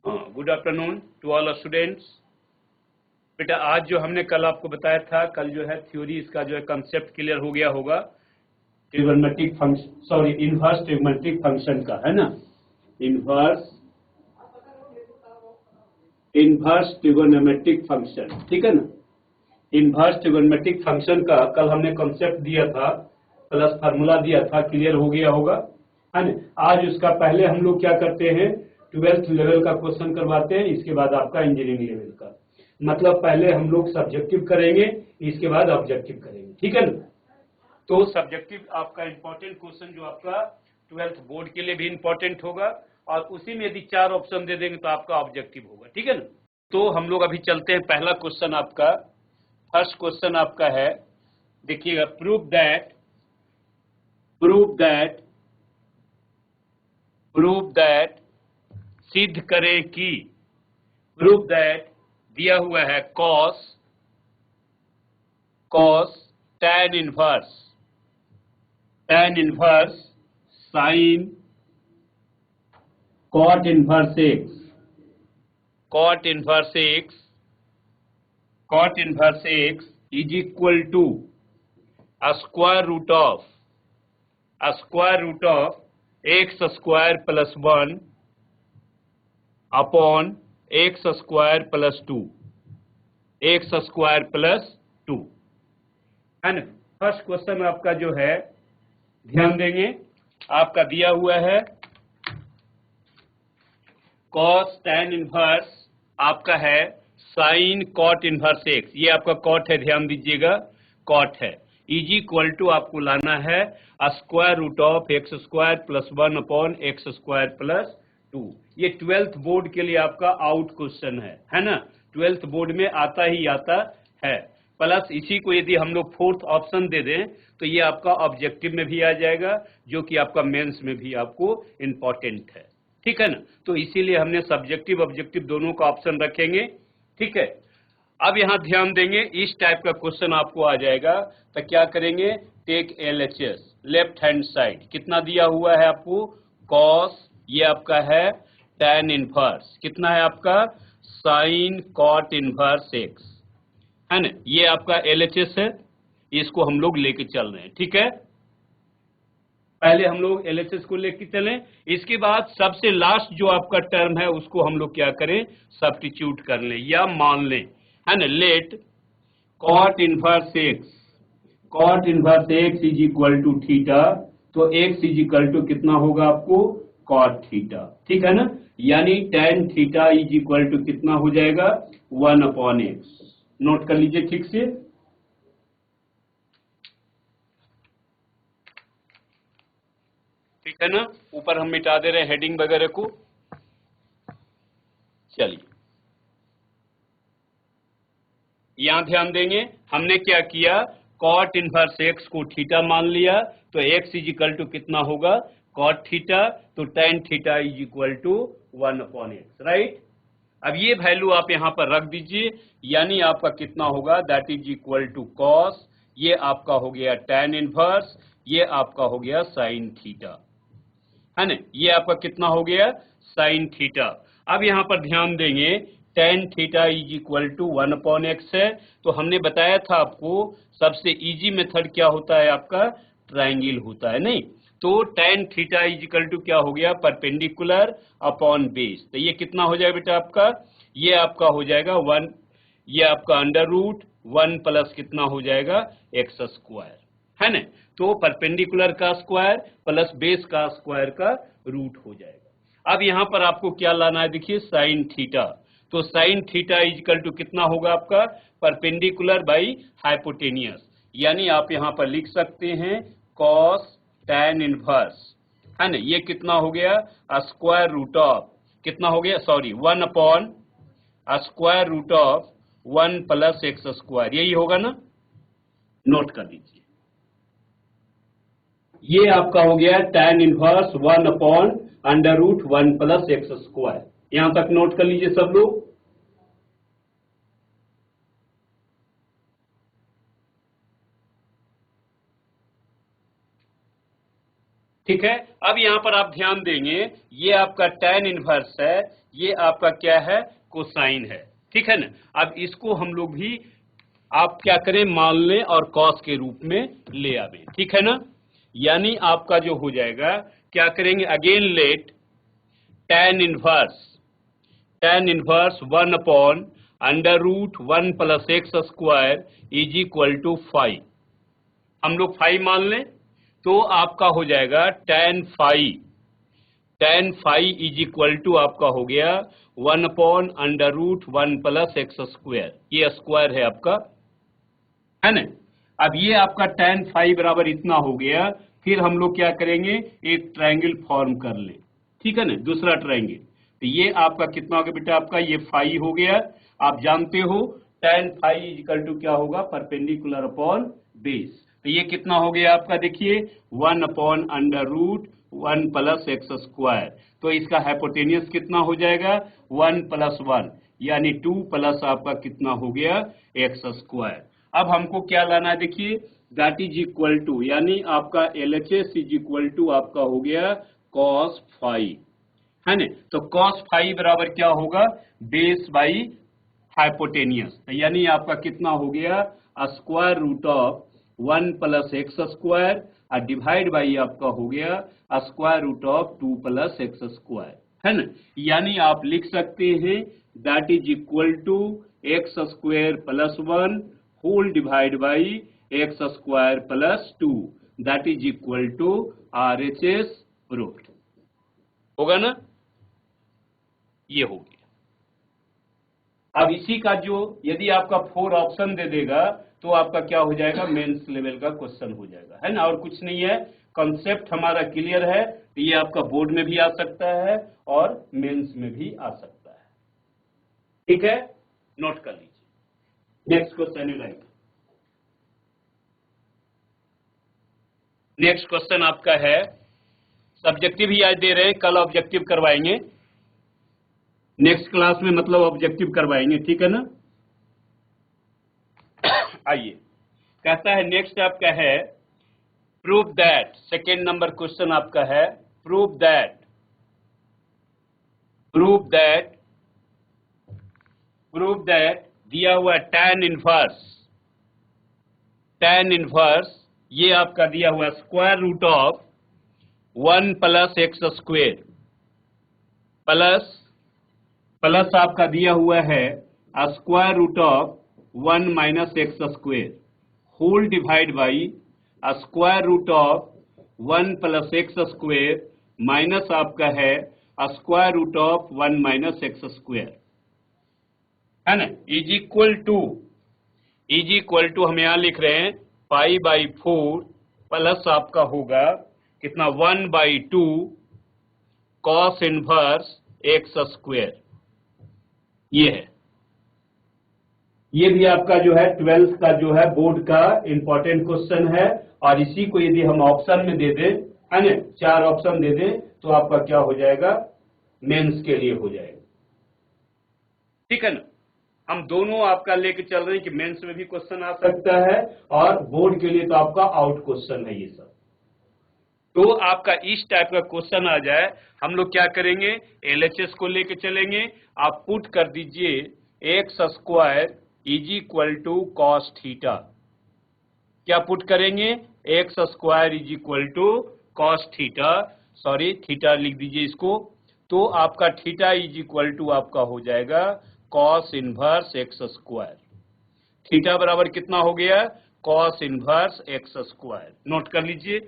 Good afternoon to all students. बेटा आज जो हमने कल आपको बताया था, कल जो है थ्योरी इसका जो है कंसेप्ट क्लियर हो गया होगा trigonometric function, sorry inverse trigonometric function का, है ना। इनवर्स ट्रिग्नोमेट्रिक फंक्शन, ठीक है ना। इनवर्स ट्रिग्नोमेट्रिक फंक्शन का कल हमने कंसेप्ट दिया था, प्लस फार्मूला दिया था, क्लियर हो गया होगा, है ना। आज उसका पहले हम लोग क्या करते हैं, 12th लेवल का क्वेश्चन करवाते हैं, इसके बाद आपका इंजीनियरिंग लेवल का। मतलब पहले हम लोग सब्जेक्टिव करेंगे, इसके बाद ऑब्जेक्टिव करेंगे, ठीक है ना। तो सब्जेक्टिव आपका इंपॉर्टेंट क्वेश्चन जो आपका 12th बोर्ड के लिए भी इंपॉर्टेंट होगा, और उसी में यदि 4 ऑप्शन दे देंगे तो आपका ऑब्जेक्टिव होगा, ठीक है ना। तो हम लोग अभी चलते हैं, पहला क्वेश्चन आपका, फर्स्ट क्वेश्चन आपका है, देखिएगा, प्रूव दैट सिद्ध करें कि, प्रूव दैट दिया हुआ है cos tan inverse sin cot inverse x is equal to a square root of x square plus 1 upon x square plus 2, है ना। फर्स्ट क्वेश्चन आपका जो है, ध्यान देंगे, आपका दिया हुआ है cos tan इनवर्स आपका है sin cot इनवर्स x, ये आपका cot है, ध्यान दीजिएगा, cot है, इज इक्वल टू आपको लाना है square root of x square plus 1 upon x square plus 2। ये 12th बोर्ड के लिए आपका आउट क्वेश्चन है ना, 12th बोर्ड में आता ही आता है। प्लस इसी को यदि हम लोग 4th ऑप्शन दे दें तो ये आपका ऑब्जेक्टिव में भी आ जाएगा, जो कि आपका मेंस में भी आपको इंपॉर्टेंट है, ठीक है ना। तो इसीलिए हमने सब्जेक्टिव ऑब्जेक्टिव दोनों का ऑप्शन रखेंगे, ठीक है। अब यहां ध्यान देंगे, इस टाइप का क्वेश्चन आपको आ जाएगा तो क्या करेंगे, take LHS left hand side, कितना दिया हुआ है आपको, cos, ये आपका है tan इनवर्स, कितना है आपका sin cot इनवर्स x, है ना, ये आपका LHS है, इसको हम लोग लेके चल रहे हैं, ठीक है। पहले हम लोग LHS को लेके चलें, इसके बाद सबसे लास्ट जो आपका टर्म है उसको हम लोग क्या करें, सब्स्टिट्यूट कर लें या मान लें, है ना। Let cot inverse x is equal to theta, तो x इज इक्वल टू कितना होगा आपको, cot थीटा, ठीक है ना। यानी tan theta is equal to कितना हो जाएगा, 1 अपॉन x। नोट कर लीजिए ठीक से, ठीक है ना। ऊपर हम मिटा दे रहे हैं हेडिंग वगैरह को। चलिए यहां ध्यान देंगे, हमने क्या किया, cot इनवर्स x को थीटा मान लिया, तो x इज इक्वल टू कितना होगा, cot थीटा, तो tan theta is equal to 1 upon x, right. अब ये वैल्यू आप यहां पर रख दीजिए, यानी आपका कितना होगा, that is equal to cos, ये आपका हो गया tan इनवर्स, ये आपका हो गया sin थीटा, है ना, ये आपका कितना हो गया, sin थीटा। अब यहां पर ध्यान देंगे, tan theta is equal to 1 upon x है, तो हमने बताया था आपको सबसे इजी मेथड क्या होता है आपका, ट्रायंगल होता है, नहीं। तो tan theta is equal to क्या हो गया, परपेंडिकुलर अपॉन बेस, तो ये कितना हो जाएगा बेटा आपका, ये आपका हो जाएगा 1, ये आपका अंडर रूट 1 प्लस कितना हो जाएगा, एक्स स्क्वायर, है ना। तो परपेंडिकुलर का स्क्वायर प्लस बेस का स्क्वायर का रूट हो जाएगा। अब यहां पर आपको क्या लाना है, देखिए साइन थीटा, तो साइन थीटा इजकल टू कितना होगा आपका, परपेंडिकुलर बाई हाइपोटेनियस, यानी आप यहां पर लिख सकते हैं cos tan इनवर्स, है ना, ये कितना हो गया, स्क्वायर रूट ऑफ कितना हो गया, sorry 1 upon square root of 1 plus x square, यही होगा ना, नोट कर दीजिए। ये आपका हो गया tan inverse 1 upon under root 1 plus x square, यहां तक नोट कर लीजिए सब लोग। ठीक है। अब यहाँ पर आप ध्यान देंगे, ये आपका tan इनवर्स है, ये आपका क्या है, कोसाइन है, ठीक है ना। अब इसको हम लोग भी आप क्या करें, मान लें और कॉस के रूप में ले आवें, ठीक है ना। यानी आपका जो हो जाएगा, क्या करेंगे, again let tan inverse 1 upon under root 1 plus x square is equal to 5। हम लोग 5 मान लें तो आपका हो जाएगा tan phi is equal to आपका हो गया 1 upon under root 1 plus x square, ये स्क्वायर है आपका, है ना। अब ये आपका tan फाई बराबर इतना हो गया। फिर हम लोग क्या करेंगे, एक ट्रायंगल फॉर्म कर ले, ठीक है ना, दूसरा ट्रायंगल। तो ये आपका कितना हो गया बेटा, आपका ये फाई हो गया। आप जानते हो tan फाई इक्वल टू क्या होगा, परपेंडिकुलर अपॉन बेस। तो ये कितना हो गया आपका, देखिए 1 upon under root 1 plus x square. तो इसका हाइपोटेनियस कितना हो जाएगा, 1 प्लस 1 यानी 2 प्लस आपका कितना हो गया, एक्स स्क्वायर। अब हमको क्या लाना है, देखिए दैट इज इक्वल टू, यानी आपका LHS इज इक्वल टू आपका हो गया कॉस फाई, है ना। तो कॉस फाई बराबर क्या होगा, बेस बाई हाइपोटेनियस, यानी आपका कितना हो गया, square root of 1 plus x square और डिवाइड बाई आपका हो गया square root of 2 plus x square, है ना। यानी आप लिख सकते हैं that is equal to x square plus 1 whole divide by x square plus 2, that is equal to RHS proved. होगा ना, ये हो गया। अब इसी का जो यदि आपका 4 ऑप्शन दे देगा तो आपका क्या हो जाएगा, मेंस लेवल का क्वेश्चन हो जाएगा, है ना। और कुछ नहीं है, कॉन्सेप्ट हमारा क्लियर है। तो ये आपका बोर्ड में भी आ सकता है और मेंस में भी आ सकता है, ठीक है, नोट कर लीजिए। Next question you right. Next question आपका है, सब्जेक्टिव ही आज दे रहे हैं, कल ऑब्जेक्टिव करवाएंगे, नेक्स्ट क्लास में मतलब ऑब्जेक्टिव करवाएंगे, ठीक है ना। आइए, कहता है नेक्स्ट आपका है prove that, second number question आपका है प्रूव दैट दिया हुआ tan इनवर्स ये आपका दिया हुआ square root of 1 plus x square plus आपका दिया हुआ है square root of 1 minus x square whole divide by square root of 1 plus x square minus आपका है square root of 1 minus x square, है ना, इज इक्वल टू हम यहां लिख रहे हैं पाई बाई 4 प्लस आपका होगा कितना 1 by 2 cos inverse x square. ये है, ये भी आपका जो है 12th का जो है बोर्ड का इंपॉर्टेंट क्वेश्चन है। और इसी को यदि हम ऑप्शन में दे दें, है ना, 4 ऑप्शन दे दें तो आपका क्या हो जाएगा, मेंस के लिए हो जाएगा, ठीक है ना। हम दोनों आपका लेके चल रहे हैं कि मेंस में भी क्वेश्चन आ सकता है और बोर्ड के लिए तो आपका आउट क्वेश्चन है ये सब। तो आपका इस टाइप का क्वेश्चन आ जाए, हम लोग क्या करेंगे, LHS को लेके चलेंगे। आप पुट कर दीजिए x square is equal to cos theta. क्या पुट करेंगे, x square is equal to cos theta, sorry theta लिख दीजिए इसको। तो आपका थीटा इज इक्वल टू आपका हो जाएगा cos inverse x square. Theta बराबर कितना हो गया, cos inverse x square, note कर लीजिए।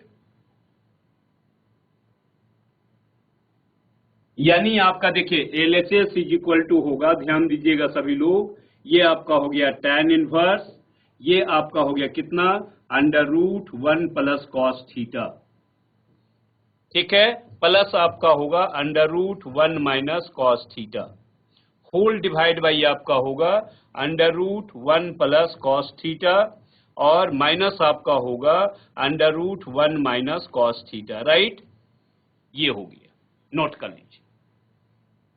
यानी आपका देखिए LHS इज इक्वल टू होगा, ध्यान दीजिएगा सभी लोग, ये आपका हो गया tan इनवर्स, ये आपका हो गया कितना under root 1 plus cos theta, ठीक है, प्लस आपका होगा under root 1 minus cos theta whole divide by आपका होगा under root 1 plus cos theta और माइनस आपका होगा under root 1 minus cos theta, right, ये हो गया, नोट कर लीजिए।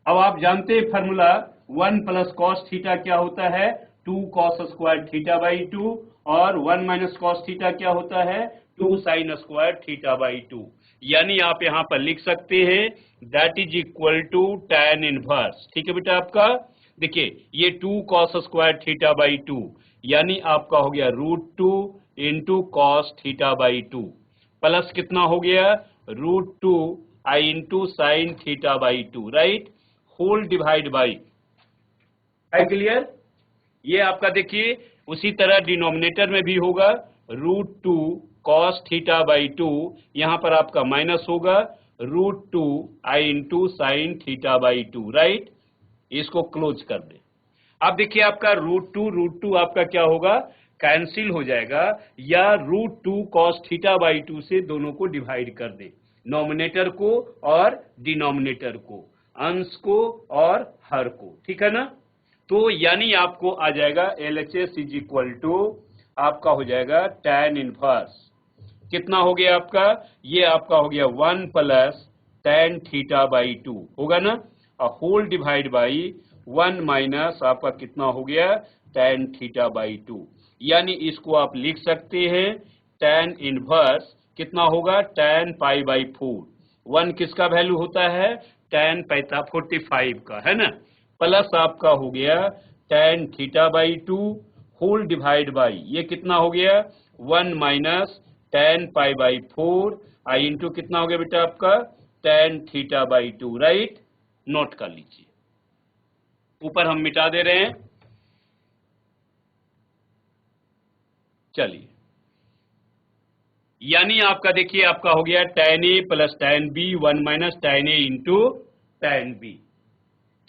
अब आप जानते हैं फॉर्मूला 1 प्लस कॉस थीटा क्या होता है, 2 कॉस स्क्वायर थीटा बाई 2 और 1 माइनस कॉस थीटा क्या होता है, 2 साइन स्क्वायर थीटा बाई 2। यानी आप यहां पर लिख सकते हैं that is equal to tan inverse. ठीक है बेटा, आपका देखिए ये 2 cos स्क्वायर थीटा बाई 2 यानी आपका हो गया √2 into cos theta by 2 plus कितना हो गया √2 i into sine theta by 2, right, whole divide by, है क्लियर। ये आपका देखिए उसी तरह डिनोमिनेटर में भी होगा √2 cos थीटा बाई 2, यहां पर आपका माइनस होगा √2 i into sine theta by 2, right. इसको क्लोज कर दे। अब देखिए आपका √2 आपका क्या होगा, कैंसिल हो जाएगा, या √2 cos थीटा बाई 2 से दोनों को डिवाइड कर दे, नॉमिनेटर को और डिनोमिनेटर को, अंश को और हर को, ठीक है ना। तो यानी आपको आ जाएगा LHS इज इक्वल टू आपका हो जाएगा tan इनवर्स, कितना हो गया आपका, ये आपका हो गया 1 प्लस tan थीटा बाई 2 होगा ना, और होल डिवाइड बाई 1 माइनस आपका कितना हो गया tan थीटा बाई 2, यानी इसको आप लिख सकते हैं tan इनवर्स कितना होगा tan पाई बाई 4, 1 किसका वैल्यू होता है tan पैता 45 का, है ना, प्लस आपका हो गया tan theta by 2 whole divide by ये कितना हो गया 1 minus tan pi by 4 i into कितना हो गया बेटा आपका tan theta by 2, right. Note कर लीजिए, ऊपर हम मिटा दे रहे हैं। चलिए, यानी आपका देखिए आपका हो गया tan A plus tan B 1 minus tan A into tan B।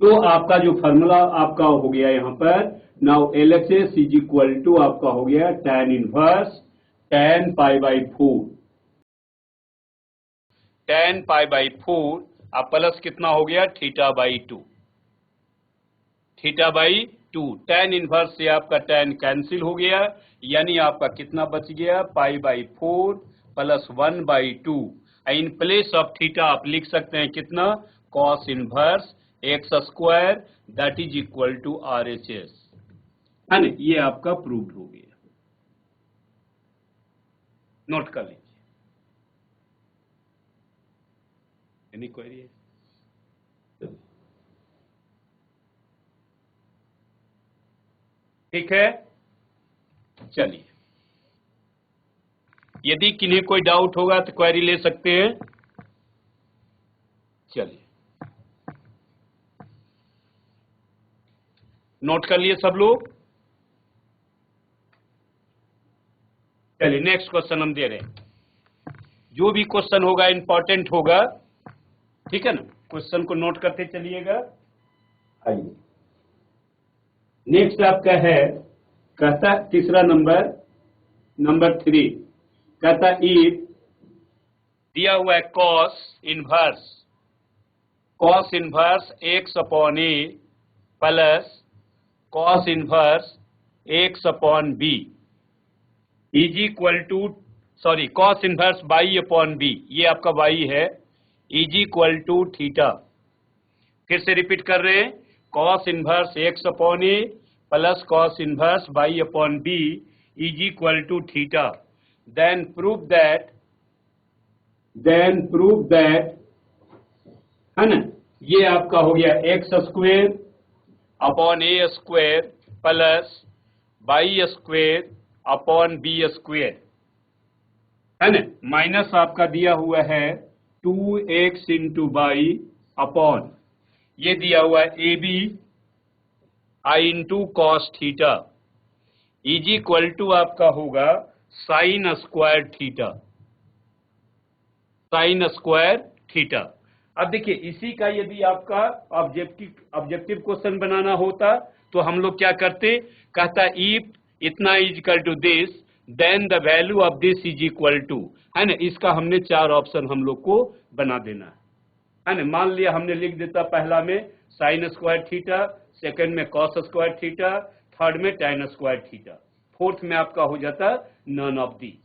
तो आपका जो फॉर्मूला आपका हो गया यहां पर now LHS is equal to आपका हो गया tan inverse tan pi by 4, tan pi by 4 अब प्लस कितना हो गया theta by 2, theta by 2, tan inverse से आपका tan कैंसिल हो गया, यानी आपका कितना बच गया pi by 4 plus 1 by 2, in place of theta आप लिख सकते हैं कितना cos inverse x square that is equal to RHS, है ना। ये आपका प्रूव्ड हो गया, नोट कर लीजिए। एनी क्वेरी है? ठीक है, चलिए, यदि किन्हीं कोई डाउट होगा तो क्वेरी ले सकते हैं। चलिए, नोट कर लिए सब लोग। चलिए नेक्स्ट क्वेश्चन हम दे रहे हैं, जो भी क्वेश्चन होगा इंपॉर्टेंट होगा, ठीक है ना, क्वेश्चन को नोट करते चलिएगा। आइए नेक्स्ट आपका है, कहता तीसरा नंबर 3 कहता इफ दिया हुआ है cos inverse x upon a plus cos inverse x upon b is equal to cos inverse y upon b, ये आपका y है, इज इक्वल टू थीटा। फिर से रिपीट कर रहे हैं, cos inverse x upon a plus cos inverse y upon b is equal to theta, then prove that, है ना, ये आपका हो गया x square upon a square plus y square upon b square, है ना, माइनस आपका दिया हुआ है 2x इंटू वाई अपॉन ये दिया हुआ है a b I into cos theta is equal to आपका होगा साइन स्क्वायर थीटा। अब देखिए इसी का यदि आपका ऑब्जेक्टिव क्वेश्चन बनाना होता तो हम लोग क्या करते, कहता इफ इतना is equal to this then the value of this is equal to, है ना, इसका हमने 4 ऑप्शन हम लोग को बना देना है ना। मान लिया हमने लिख देता पहला में साइन स्क्वायर थीटा, सेकंड में कॉस स्क्वायर थीटा, थर्ड में tan स्क्वायर थीटा, फोर्थ में आपका हो जाता नन ऑफ दीज।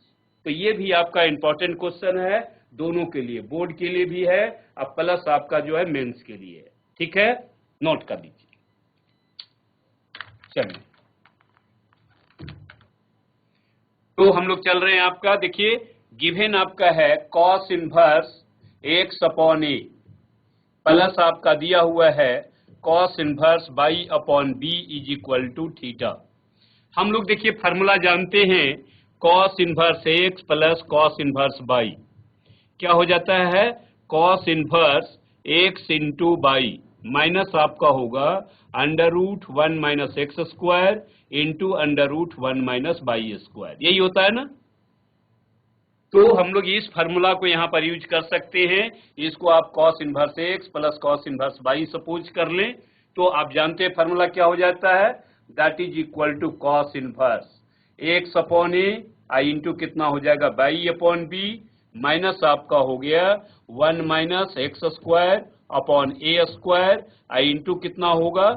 तो ये भी आपका इंपॉर्टेंट क्वेश्चन है, दोनों के लिए, बोर्ड के लिए भी है और प्लस आपका जो है मेंस के लिए है, ठीक है, नोट कर लीजिए। चलिए, तो हम लोग चल रहे हैं आपका, देखिए गिवन आपका है cos inverse x upon a plus आपका दिया हुआ है cos inverse y upon b is equal to theta. हम लोग देखिए फार्मूला जानते हैं cos inverse x plus cos inverse y क्या हो जाता है cos inverse x into by minus आपका होगा under root 1 minus x square into under root 1 minus Y square, यही होता है ना। तो हम लोग इस फार्मूला को यहाँ पर यूज कर सकते हैं। इसको आप cos inverse x plus cos inverse y suppose कर लें तो आप जानते हैं फार्मूला क्या हो जाता है, that is equal to cos inverse x upon a i into कितना हो जाएगा y अपॉन b माइनस आपका हो गया 1 minus x square upon a square I into कितना होगा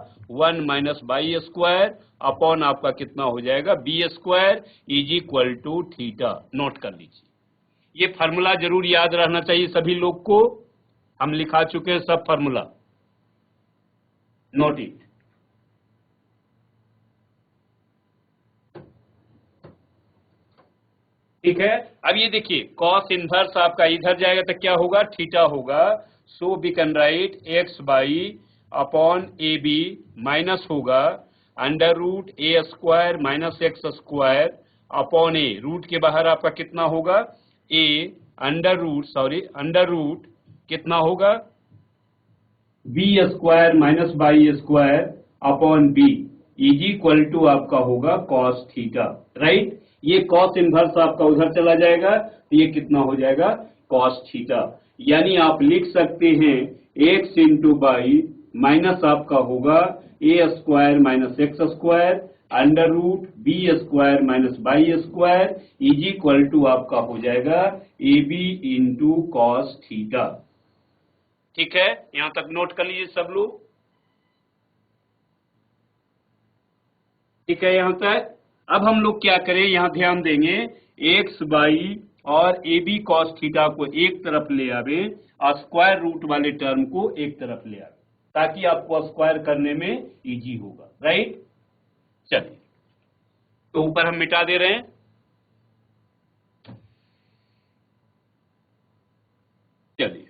1 माइनस वाई स्क्वायर अपॉन आपका कितना हो जाएगा b square is equal to theta. Note कर लीजिए, ये फार्मूला जरूर याद रहना चाहिए सभी लोग को, हम लिखा चुके हैं सब फार्मूला, नोट इट। ठीक है, अब ये देखिए cos इनवर्स आपका इधर जाएगा तो क्या होगा थीटा होगा, so we can write x by upon a b minus होगा under root a square minus x square upon a, root के बाहर आपका कितना होगा a अंडर रूट कितना होगा b square minus Y square upon b is equal to आपका होगा cos थीटा, राइट। ये cos इनवर्स आपका उधर चला जाएगा तो ये कितना हो जाएगा cos थीटा, यानी आप लिख सकते हैं x इंटू बाई माइनस आपका होगा a square minus x square under root b square minus Y square is equal to आपका हो जाएगा A B into cos theta. ठीक है, यहां तक नोट कर लीजिए सब लोग। ठीक है, यहां तक। अब हम लोग क्या करें, यहां ध्यान देंगे एक्स बाई और ए बी कॉस थीटा को एक तरफ ले आवे और स्क्वायर रूट वाले टर्म को एक तरफ ले आवे ताकि आपको स्क्वायर करने में इजी होगा, राइट। चलिए, तो ऊपर हम मिटा दे रहे हैं। चलिए,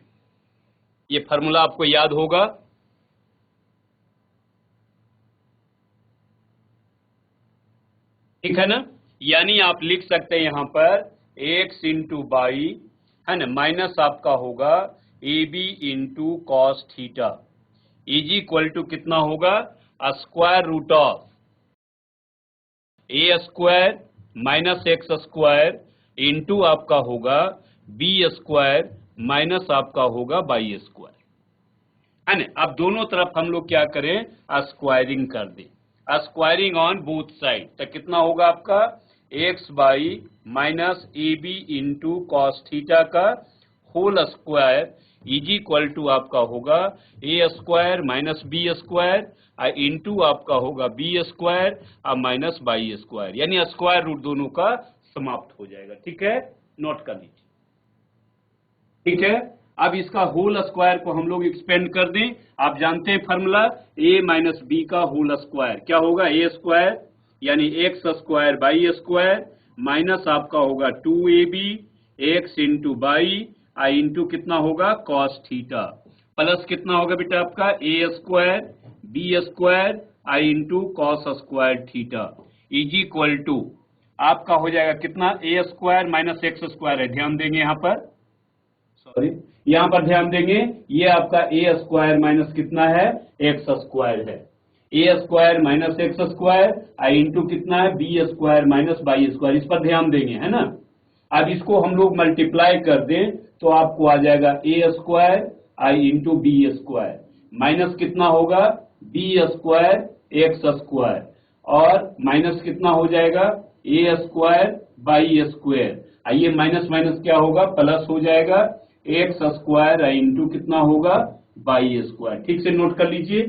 ये फार्मूला आपको याद होगा। ठीक है ना, यानी आप लिख सकते हैं यहां पर x इंटू बाई है ना माइनस आपका होगा A B into cos theta is equal to कितना होगा square root of A square minus x square into आपका होगा बी स्क्वायर माइनस आपका होगा वाई स्क्वायर, है ना। अब दोनों तरफ हम लोग क्या करें स्क्वायरिंग कर दें, स्क्वायरिंग ऑन बोथ साइड, तो कितना होगा आपका x by minus a B into cos theta का whole square is equal to आपका होगा a square minus b square into आपका होगा बी स्क्वायर और माइनस वाई स्क्वायर, यानी स्क्वायर रूट दोनों का समाप्त हो जाएगा। ठीक है, नोट कर लीजिए। ठीक है, अब इसका होल स्क्वायर को हम लोग एक्सपेंड कर दें। आप जानते हैं फार्मूला a माइनस बी का होल स्क्वायर क्या होगा ए स्क्वायर यानी x square by square minus आपका होगा 2ab x into by I into कितना होगा कॉस थीटा प्लस कितना होगा बेटा आपका a square b square I into cos square theta is equal to आपका हो जाएगा कितना a square minus x square है, ध्यान देंगे यहाँ पर, सॉरी यहां पर ध्यान देंगे ये आपका ए स्क्वायर माइनस कितना है एक्स स्क्वायर है, A square minus x square I into कितना है B square minus Y square, इस पर ध्यान देंगे, है ना। अब इसको हम लोग मल्टीप्लाई कर दें तो आपको आ जाएगा ए स्क्वायर आई इंटू बी स्क्वायर माइनस कितना होगा बी स्क्वायर एक्स स्क्वायर और माइनस कितना हो जाएगा ए स्क्वायर बाई स्क्वायर, आइए माइनस माइनस क्या होगा प्लस हो जाएगा एक्स स्क्वायर इंटू कितना होगा बाई स्क्वायर। ठीक से नोट कर लीजिए,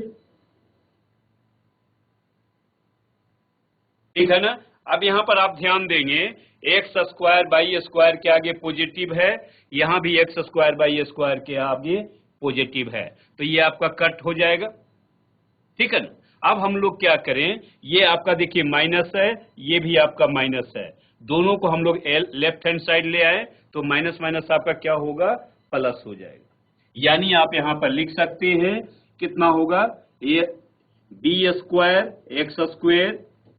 ठीक है ना। अब यहां पर आप ध्यान देंगे एक्स स्क्वायर बाई स्क्वायर के आगे पॉजिटिव है, यहां भी एक्स स्क्वायर बाई स्क्वायर के आगे पॉजिटिव है, तो ये आपका कट हो जाएगा। ठीक है ना। अब हम लोग क्या करें, ये आपका देखिए माइनस है, ये भी आपका माइनस है, दोनों को हम लोग लेफ्ट हैंड साइड ले आए तो माइनस माइनस आपका क्या होगा, प्लस हो जाएगा। यानी आप यहां पर लिख सकते हैं कितना होगा, A B square x square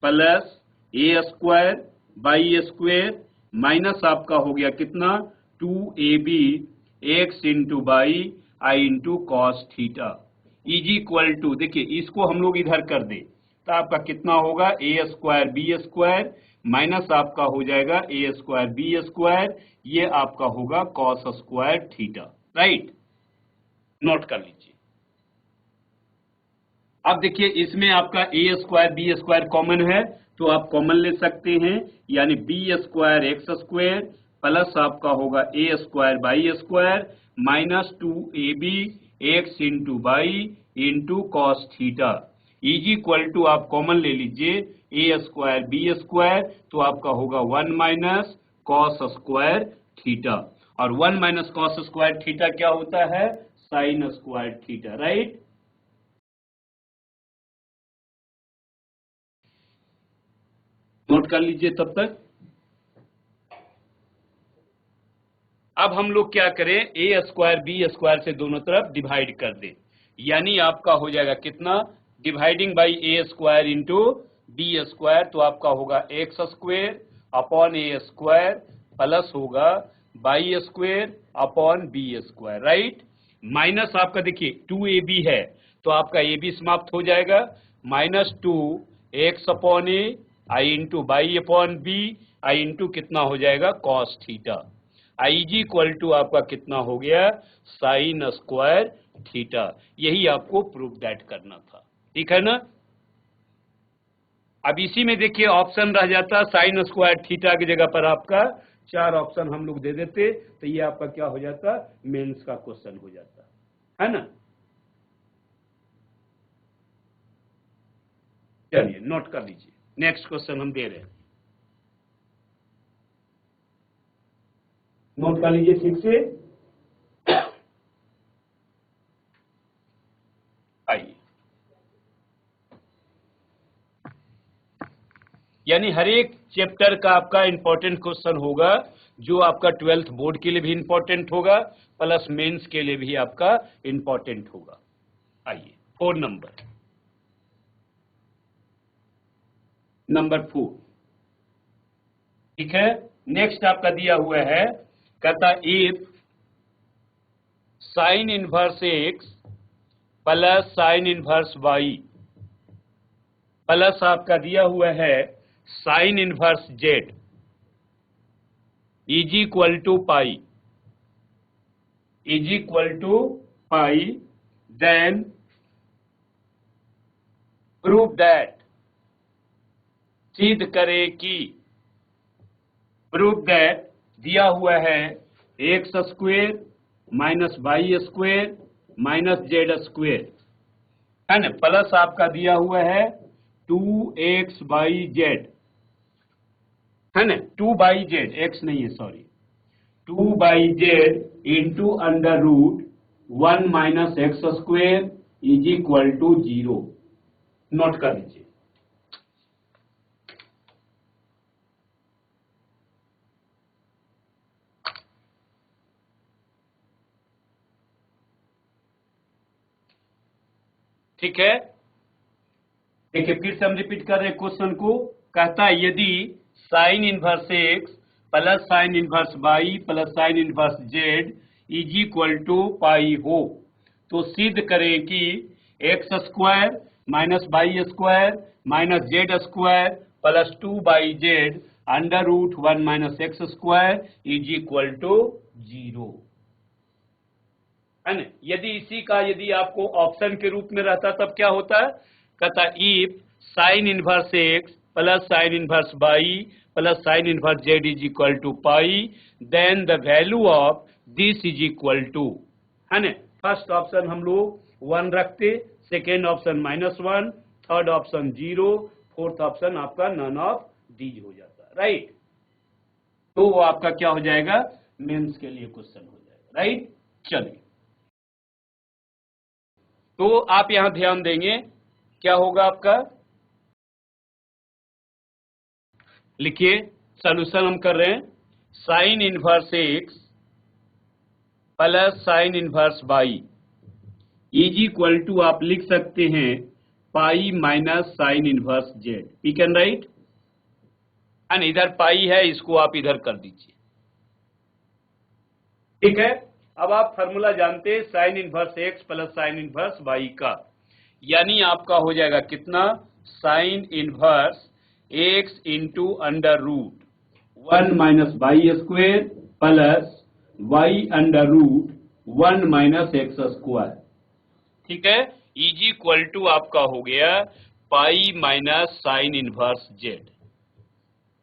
plus A square by square minus आपका हो गया कितना, 2ab x into by I into cos theta is equal to, देखिए इसको हम लोग इधर कर दें तो आपका कितना होगा, a square b square minus आपका हो जाएगा ए स्क्वायर बी स्क्वायर, ये आपका होगा cos square theta, right. Note कर लीजिए। अब देखिए इसमें आपका a square b square common है तो आप कॉमन ले सकते हैं, यानी b square x square plus आपका होगा a square by square minus 2ab x into by into cos theta is equal to, आप कॉमन ले लीजिए ए स्क्वायर बी स्क्वायर तो आपका होगा 1 माइनस कॉस स्क्वायर थीटा, और 1 माइनस कॉस स्क्वायर थीटा क्या होता है, sine square theta, right. Note कर लीजिए तब तक। अब हम लोग क्या करें, ए स्क्वायर बी स्क्वायर से दोनों तरफ डिवाइड कर दें, यानी आपका हो जाएगा कितना, dividing by A square into B square तो आपका होगा X square upon A square plus होगा Y square upon B square, right. Minus आपका देखिए 2ab है तो आपका ए बी समाप्त हो जाएगा, minus 2 X upon A I into Y upon B I into कितना हो जाएगा कॉस थीटा आई जी इक्वल टू आपका कितना हो गया, साइन स्क्वायर थीटा। यही आपको प्रूफ दैट करना था, ठीक है ना। अब इसी में देखिए ऑप्शन रह जाता साइन स्क्वायर थीटा की जगह पर आपका 4 ऑप्शन हम लोग दे देते तो ये आपका क्या हो जाता, मेंस का क्वेश्चन हो जाता है ना। चलिए नोट कर लीजिए, नेक्स्ट क्वेश्चन हम दे रहे हैं, नोट कर लीजिए ठीक से। आइए, यानी हर एक चैप्टर का आपका इंपॉर्टेंट क्वेश्चन होगा जो आपका 12th बोर्ड के लिए भी इंपॉर्टेंट होगा प्लस मेंस के लिए भी आपका इंपॉर्टेंट होगा। आइए 4 नंबर 4, ठीक है। नेक्स्ट आपका दिया हुआ है, कहता if sine inverse x plus sine inverse Y plus आपका दिया हुआ है sine inverse Z is equal to pi then prove that, सिद्ध करे कि, प्रूव दैट दिया हुआ है X square minus Y square minus Z square है ना, प्लस आपका दिया हुआ है 2x बाई जेड है ना, 2 बाई जेड, एक्स नहीं है sorry, 2 by Z into under root 1 minus x square is equal to 0। Note कर लीजिए। ठीक है, देखिए फिर से हम रिपीट कर रहे हैं क्वेश्चन को। कहता है यदि sine inverse x plus sine inverse Y plus sine inverse Z is equal to pi हो तो सिद्ध करें कि x square minus Y square minus z square plus 2 by Z under root 1 minus x square is equal to 0 है ना। यदि इसी का यदि आपको ऑप्शन के रूप में रहता तब क्या होता है, कहता if sine inverse x plus sine inverse Y plus sine inverse Z is equal to pi then the value of this is equal to, है ना। फर्स्ट ऑप्शन हम लोग 1 रखते, second option -1, third option 0, fourth option आपका none of these हो जाता, right. तो वो आपका क्या हो जाएगा, मेंस के लिए क्वेश्चन हो जाएगा, राइट। चलिए तो आप यहां ध्यान देंगे क्या होगा आपका, लिखिए सॉल्यूशन हम कर रहे हैं। Sine inverse x plus sine inverse Y is equal to आप लिख सकते हैं pi minus sine inverse Z. We can write, and इधर पाई है, इसको आप इधर कर दीजिए। ठीक है, अब आप फॉर्मूला जानते हैं sine inverse x plus sine inverse Y का, यानी आपका हो जाएगा कितना, sine inverse X into under root 1 minus Y square plus Y under root 1 minus x square. ठीक है, इज इक्वल टू आपका हो गया pi minus sine inverse Z.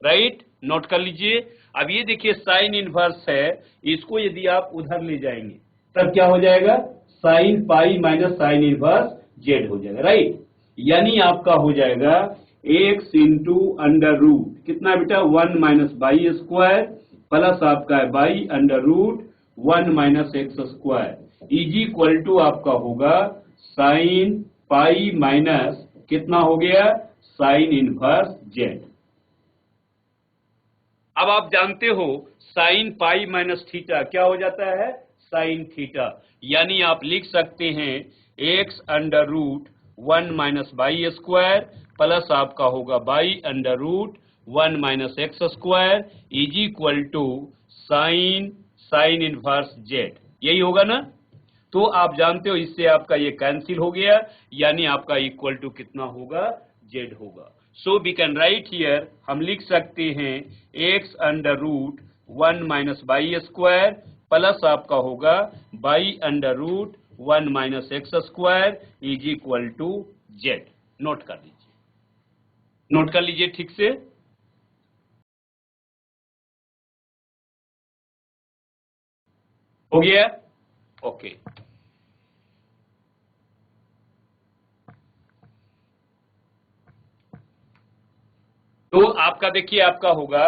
Right, note कर लीजिए। अब ये देखिए साइन इनवर्स है, इसको यदि आप उधर ले जाएंगे तब क्या हो जाएगा, sine pi minus sine inverse Z हो जाएगा। राइट, यानी आपका हो जाएगा एक्स इंटू अंडर रूट कितना बेटा 1 माइनस बाई स्क्वायर प्लस आपका है Y under root 1 minus x square is equal to आपका होगा साइन पाई माइनस कितना हो गया साइन इनवर्स जेड। अब आप जानते हो साइन पाई माइनस थीटा क्या हो जाता है, साइन थीटा, यानी आप लिख सकते हैं X under root 1 minus Y square plus आपका होगा Y under root 1 minus x square is equal to sine sine inverse Z. यही होगा ना। तो आप जानते हो इससे आपका ये कैंसिल हो गया, यानी आपका इक्वल टू कितना होगा, जेड होगा। So we can write here, हम लिख सकते हैं X under root 1 minus Y square plus आपका होगा Y under root 1 minus x square is equal to Z. Note कर लीजिए, नोट कर लीजिए ठीक से। हो गया, ओके। तो आपका देखिए आपका होगा,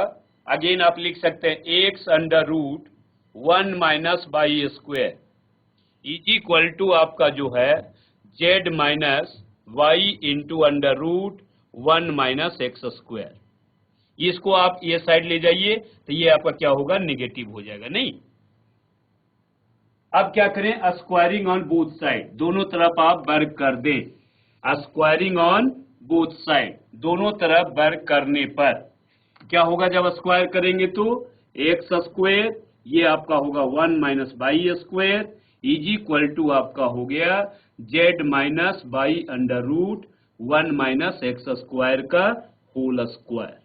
अगेन आप लिख सकते हैं X under root 1 minus Y square is equal to आपका जो है Z minus Y into under root 1 minus x square. इसको आप ये साइड ले जाइए तो ये आपका क्या होगा, निगेटिव हो जाएगा। नहीं, अब क्या करें, स्क्वायरिंग ऑन बोथ साइड, दोनों तरफ आप वर्क कर दें। स्क्वायरिंग ऑन बोथ साइड, दोनों तरफ वर्क करने पर क्या होगा, जब स्क्वायर करेंगे तो एक्स स्क्वायर ये आपका होगा 1 minus Y square is equal to आपका हो गया Z minus Y under root 1 minus x square का होल स्क्वायर,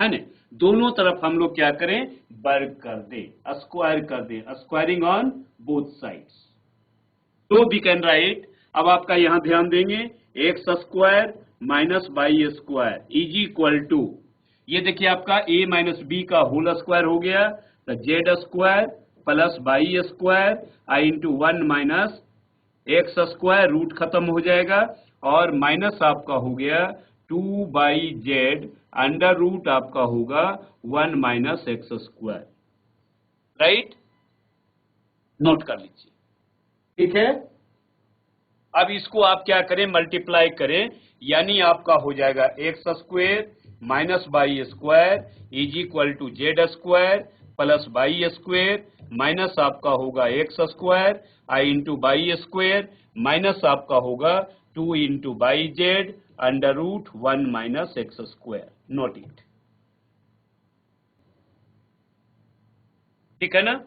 है ना। दोनों तरफ हम लोग क्या करें, वर्क कर दे, स्क्वायर कर दे, स्क्वायरिंग ऑन बोथ साइड्स। तो वी कैन राइट, अब आपका यहां ध्यान देंगे X square minus Y square is equal to, ये देखिए आपका a माइनस बी का होल स्क्वायर हो गया, तो Z square plus Y square आई into 1 minus x square, root खत्म हो जाएगा और माइनस आपका हो गया 2 बाई जेड अंडर रूट आपका होगा 1 minus x square. Right, note कर लीजिए, ठीक है। अब इसको आप क्या करें, मल्टीप्लाई करें, यानी आपका हो जाएगा X square minus Y square is equal to Z square plus Y square minus आपका होगा एक्स स्क्वायर आई इंटू बाई स्क्वायर माइनस आपका होगा 2 into Y Z under root 1 minus x square. Note it, ठीक है ना।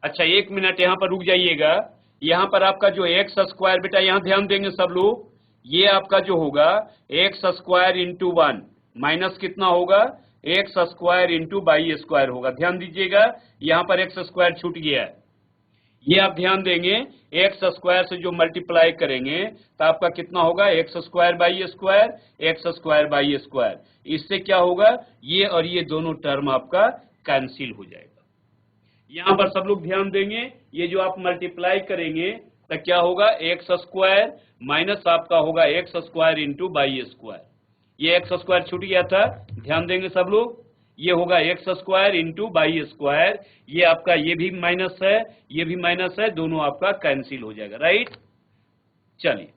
अच्छा एक मिनट यहां पर रुक जाइएगा, यहां पर आपका जो एक्स स्क्वायर बेटा यहां ध्यान देंगे सब लोग, ये आपका जो होगा एक्स स्क्वायर इंटू 1 माइनस कितना होगा X square into Y square होगा। ध्यान दीजिएगा यहां पर एक्स स्क्वायर छूट गया है, ये आप ध्यान देंगे एक्स स्क्वायर से जो मल्टीप्लाई करेंगे तो आपका कितना होगा X square by square, x square by square, इससे क्या होगा ये और ये दोनों टर्म आपका कैंसिल हो जाएगा। यहां पर सब लोग ध्यान देंगे, ये जो आप मल्टीप्लाई करेंगे तो क्या होगा एक्स स्क्वायर माइनस आपका होगा X square into Y square, ये एक्स स्क्वायर छूट गया था, ध्यान देंगे सब लोग, ये होगा X square into Y square, ये आपका ये भी माइनस है ये भी माइनस है, दोनों आपका कैंसिल हो जाएगा। राइट, चलिए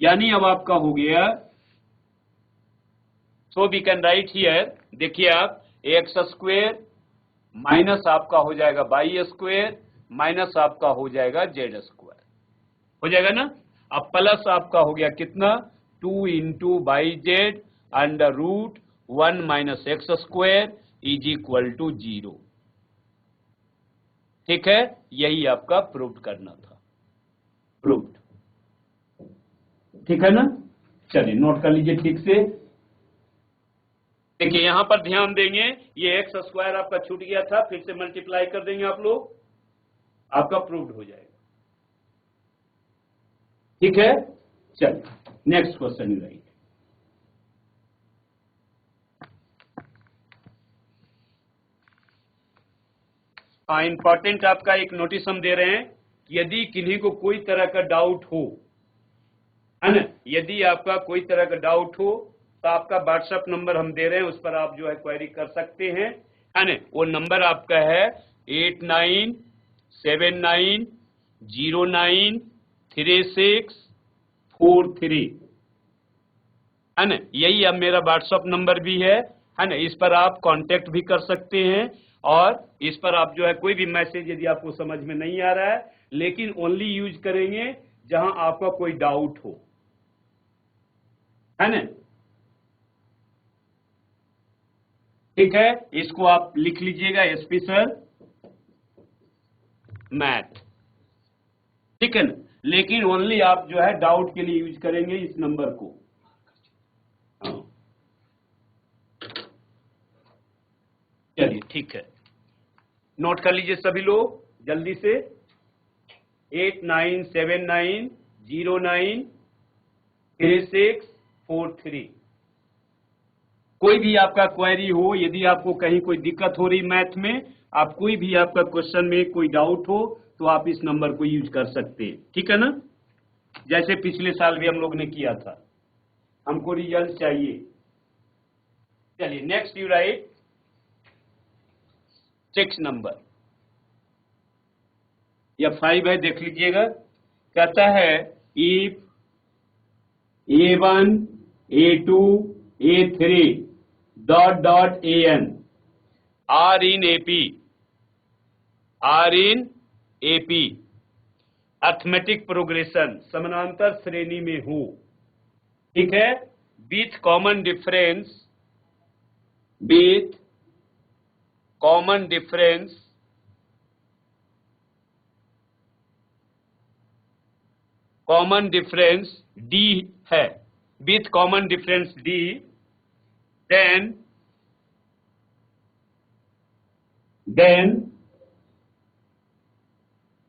यानी अब आपका हो गया, so we can write here, देखिए आप एक्स स्क्वायर माइनस आपका हो जाएगा वाई स्क्वायर माइनस आपका हो जाएगा जेड स्क्वायर, हो जाएगा ना। अब प्लस आपका हो गया कितना 2 into Y Z under root 1 minus x square is equal to 0। ठीक है, यही आपका प्रूव करना था, प्रूव्ड। ठीक है ना, चलिए नोट कर लीजिए ठीक से। देखिए यहां पर ध्यान देंगे, ये एक्स स्क्वायर आपका छूट गया था, फिर से मल्टीप्लाई कर देंगे आप लोग, आपका प्रूव्ड हो जाएगा। ठीक है, चलिए नेक्स्ट क्वेश्चन राइट। हाँ, इंपॉर्टेंट आपका एक नोटिस हम दे रहे हैं, यदि किन्हीं को कोई तरह का डाउट हो, है ना, यदि आपका कोई तरह का डाउट हो तो आपका व्हाट्सएप नंबर हम दे रहे हैं, उस पर आप जो है क्वेरी कर सकते हैं, है ना। वो नंबर आपका है 8979093643, है ना। यही अब मेरा व्हाट्सएप नंबर भी है ना। इस पर आप कांटेक्ट भी कर सकते हैं और इस पर आप जो है कोई भी मैसेज यदि आपको समझ में नहीं आ रहा है, लेकिन ओनली यूज करेंगे जहां आपका कोई डाउट हो, है ना। ठीक है, इसको आप लिख लीजिएगा स्पेशल मैथ, ठीक है ना। लेकिन ओनली आप जो है डाउट के लिए यूज करेंगे इस नंबर को। चलिए ठीक है, नोट कर लीजिए सभी लोग जल्दी से, 8979093643। कोई भी आपका क्वेरी हो, यदि आपको कहीं कोई दिक्कत हो रही मैथ में, आप कोई भी आपका क्वेश्चन में कोई डाउट हो तो आप इस नंबर को यूज कर सकते हैं, ठीक है ना। जैसे पिछले साल भी हम लोग ने किया था, हमको रिजल्ट चाहिए। चलिए नेक्स्ट यू राइट 6 नंबर या 5 है, देख लीजिएगा। कहता है if A1 A2 A3 dot dot AN are in AP arithmetic progression समानांतर श्रेणी में हो, ठीक है, विथ कॉमन डिफरेंस D है, with common difference D, then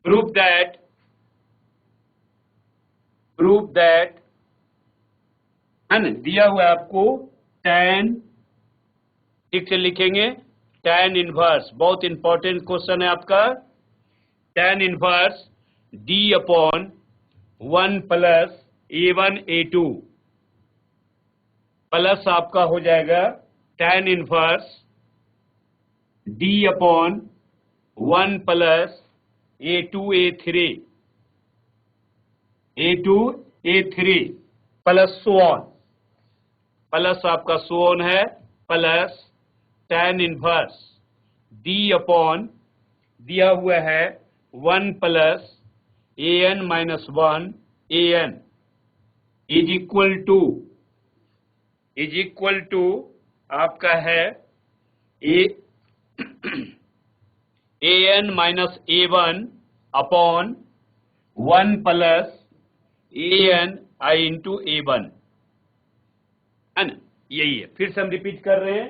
prove that है ना, दिया हुआ है आपको tan, ठीक से लिखेंगे tan इनवर्स, बहुत इंपॉर्टेंट क्वेश्चन है आपका, tan inverse D upon 1 plus A1 A2 plus आपका हो जाएगा tan inverse D upon 1 plus A2 A3 plus so on, plus आपका सो ऑन है, plus tan inverse D upon दिया हुआ है 1 plus AN minus 1 AN is equal to आपका है AN minus A1 upon 1 plus AN I into A1, है ना, यही है। फिर से हम रिपीट कर रहे हैं,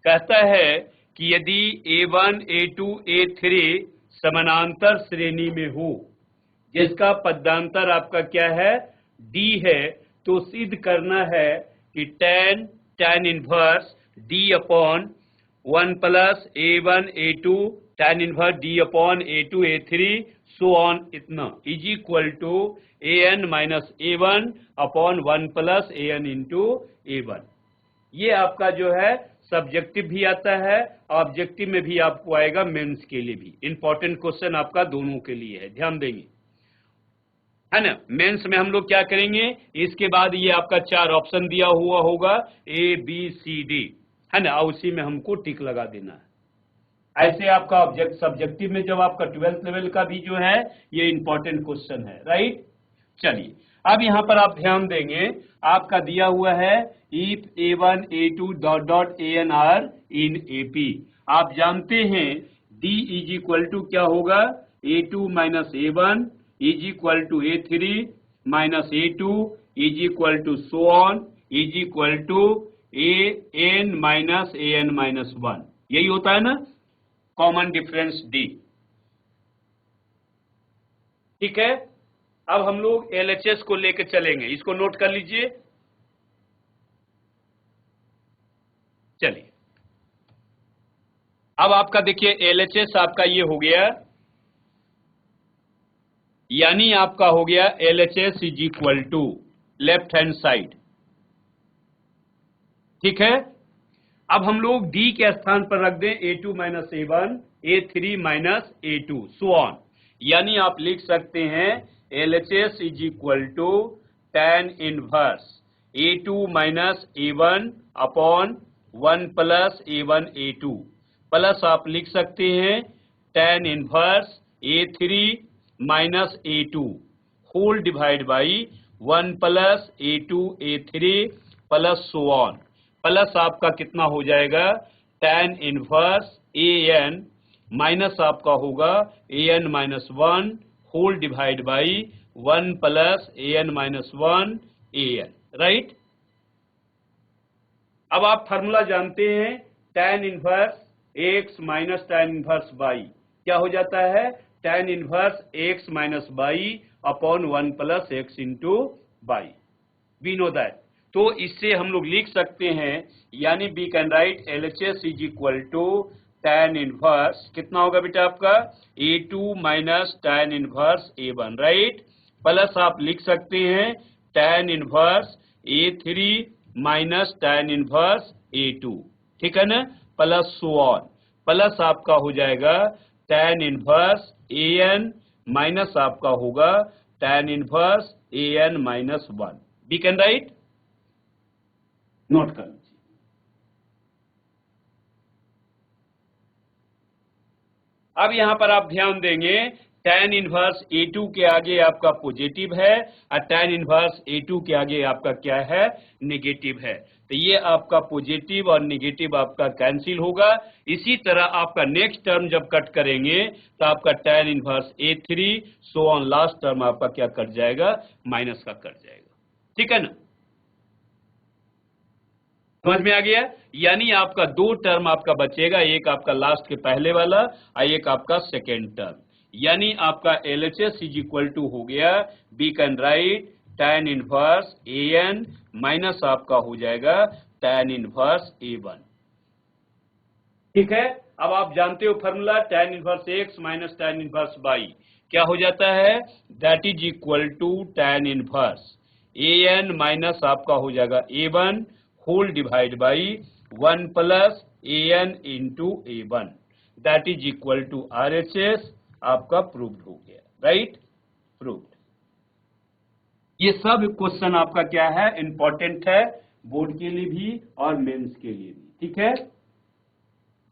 कहता है कि यदि A1 A2 A3 समानांतर श्रेणी में हो, जिसका पदांतर आपका क्या है D है, तो सिद्ध करना है कि tan inverse D upon 1 plus A1 A2 tan inverse D upon A2 A3 so on इतना is equal to AN minus A1 upon 1 plus AN into A1। ये आपका जो है सब्जेक्टिव भी आता है, ऑब्जेक्टिव में भी आपको आएगा, मेंस के लिए भी। इंपॉर्टेंट क्वेश्चन आपका दोनों के लिए है, ध्यान देंगे, है ना। मेंस में हम लोग क्या करेंगे, इसके बाद ये आपका 4 ऑप्शन दिया हुआ होगा A B C D, है ना, उसी में हमको टिक लगा देना है। ऐसे आपका ऑब्जेक्ट सब्जेक्टिव में जब आपका 12th लेवल का भी जो है ये इंपॉर्टेंट क्वेश्चन है, राइट। चलिए अब यहां पर आप ध्यान देंगे, आपका दिया हुआ है if A1 A2 dot dot AN are in AP। आप जानते हैं D इज इक्वल टू क्या होगा, A2 minus A1 is equal to A3 minus A2 is equal to so on is equal to AN minus AN minus 1। यही होता है ना common difference D। ठीक है, अब हम लोग LHS को लेकर चलेंगे, इसको नोट कर लीजिए। चलिए अब आपका देखिए LHS आपका ये हो गया, यानी आपका हो गया LHS is equal to left hand side. ठीक है, अब हम लोग D के स्थान पर रख दें A2 minus A1 A3 minus A2 so on, यानी आप लिख सकते हैं LHS is equal to tan inverse A2 minus A1 upon 1 plus A1 A2 plus आप लिख सकते हैं tan inverse A3 minus A2 whole divide by 1 plus A2 A3 plus so on, plus आपका कितना हो जाएगा tan इनवर्स AN माइनस आपका होगा AN minus 1 whole divide by 1 plus AN minus 1 AN, right. अब आप फार्मूला जानते हैं tan inverse x minus tan inverse y क्या हो जाता है, tan inverse x minus y upon 1 plus x into y, we know that. तो इससे हम लोग लिख सकते हैं, यानी we can write LHS is equal to tan inverse कितना होगा बेटा आपका A2 minus tan inverse A1, right, plus आप लिख सकते हैं tan inverse A3 minus tan inverse A2, ठीक है ना, प्लस सो ऑन, प्लस आपका हो जाएगा tan इनवर्स AN माइनस आपका होगा tan inverse AN minus 1, we can write, note कर लीजिए। अब यहां पर आप ध्यान देंगे tan इनवर्स A2 के आगे आपका पॉजिटिव है और tan इनवर्स A2 के आगे आपका क्या है, नेगेटिव है। तो ये आपका पॉजिटिव और नेगेटिव आपका कैंसिल होगा। इसी तरह आपका नेक्स्ट टर्म जब कट करेंगे तो आपका tan inverse A3 so on last term आपका क्या कट जाएगा, माइनस का कट जाएगा, ठीक है ना, समझ में आ गया। यानी आपका दो टर्म आपका बचेगा, एक आपका लास्ट के पहले वाला और एक आपका सेकेंड टर्म, यानी आपका LHS इज इक्वल टू हो गया, we can write tan inverse AN minus आपका हो जाएगा tan इनवर्स A1, ठीक है। अब आप जानते हो formula tan inverse X minus tan inverse Y क्या हो जाता है, that is equal to tan inverse AN minus आपका हो जाएगा A1 whole divide by 1 plus AN into A1, that is equal to RHS, आपका प्रूव्ड हो गया, राइट, प्रूव्ड। ये सब क्वेश्चन आपका क्या है, इंपॉर्टेंट है, बोर्ड के लिए भी और मेंस के लिए भी, ठीक है,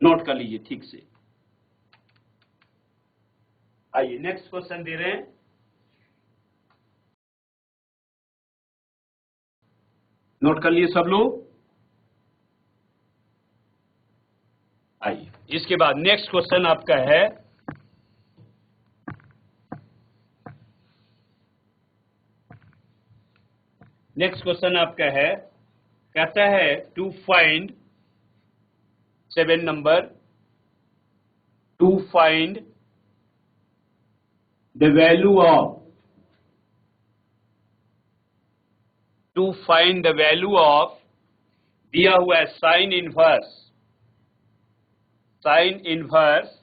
नोट कर लीजिए ठीक से। आइए नेक्स्ट क्वेश्चन दे रहे हैं, नोट कर लिए सब लोग। आइए इसके बाद नेक्स्ट क्वेश्चन आपका है, नेक्स्ट क्वेश्चन आपका है, कहता है to find 7 number, to find the value of, to find the value of, दिया हुआ है sine inverse, sine inverse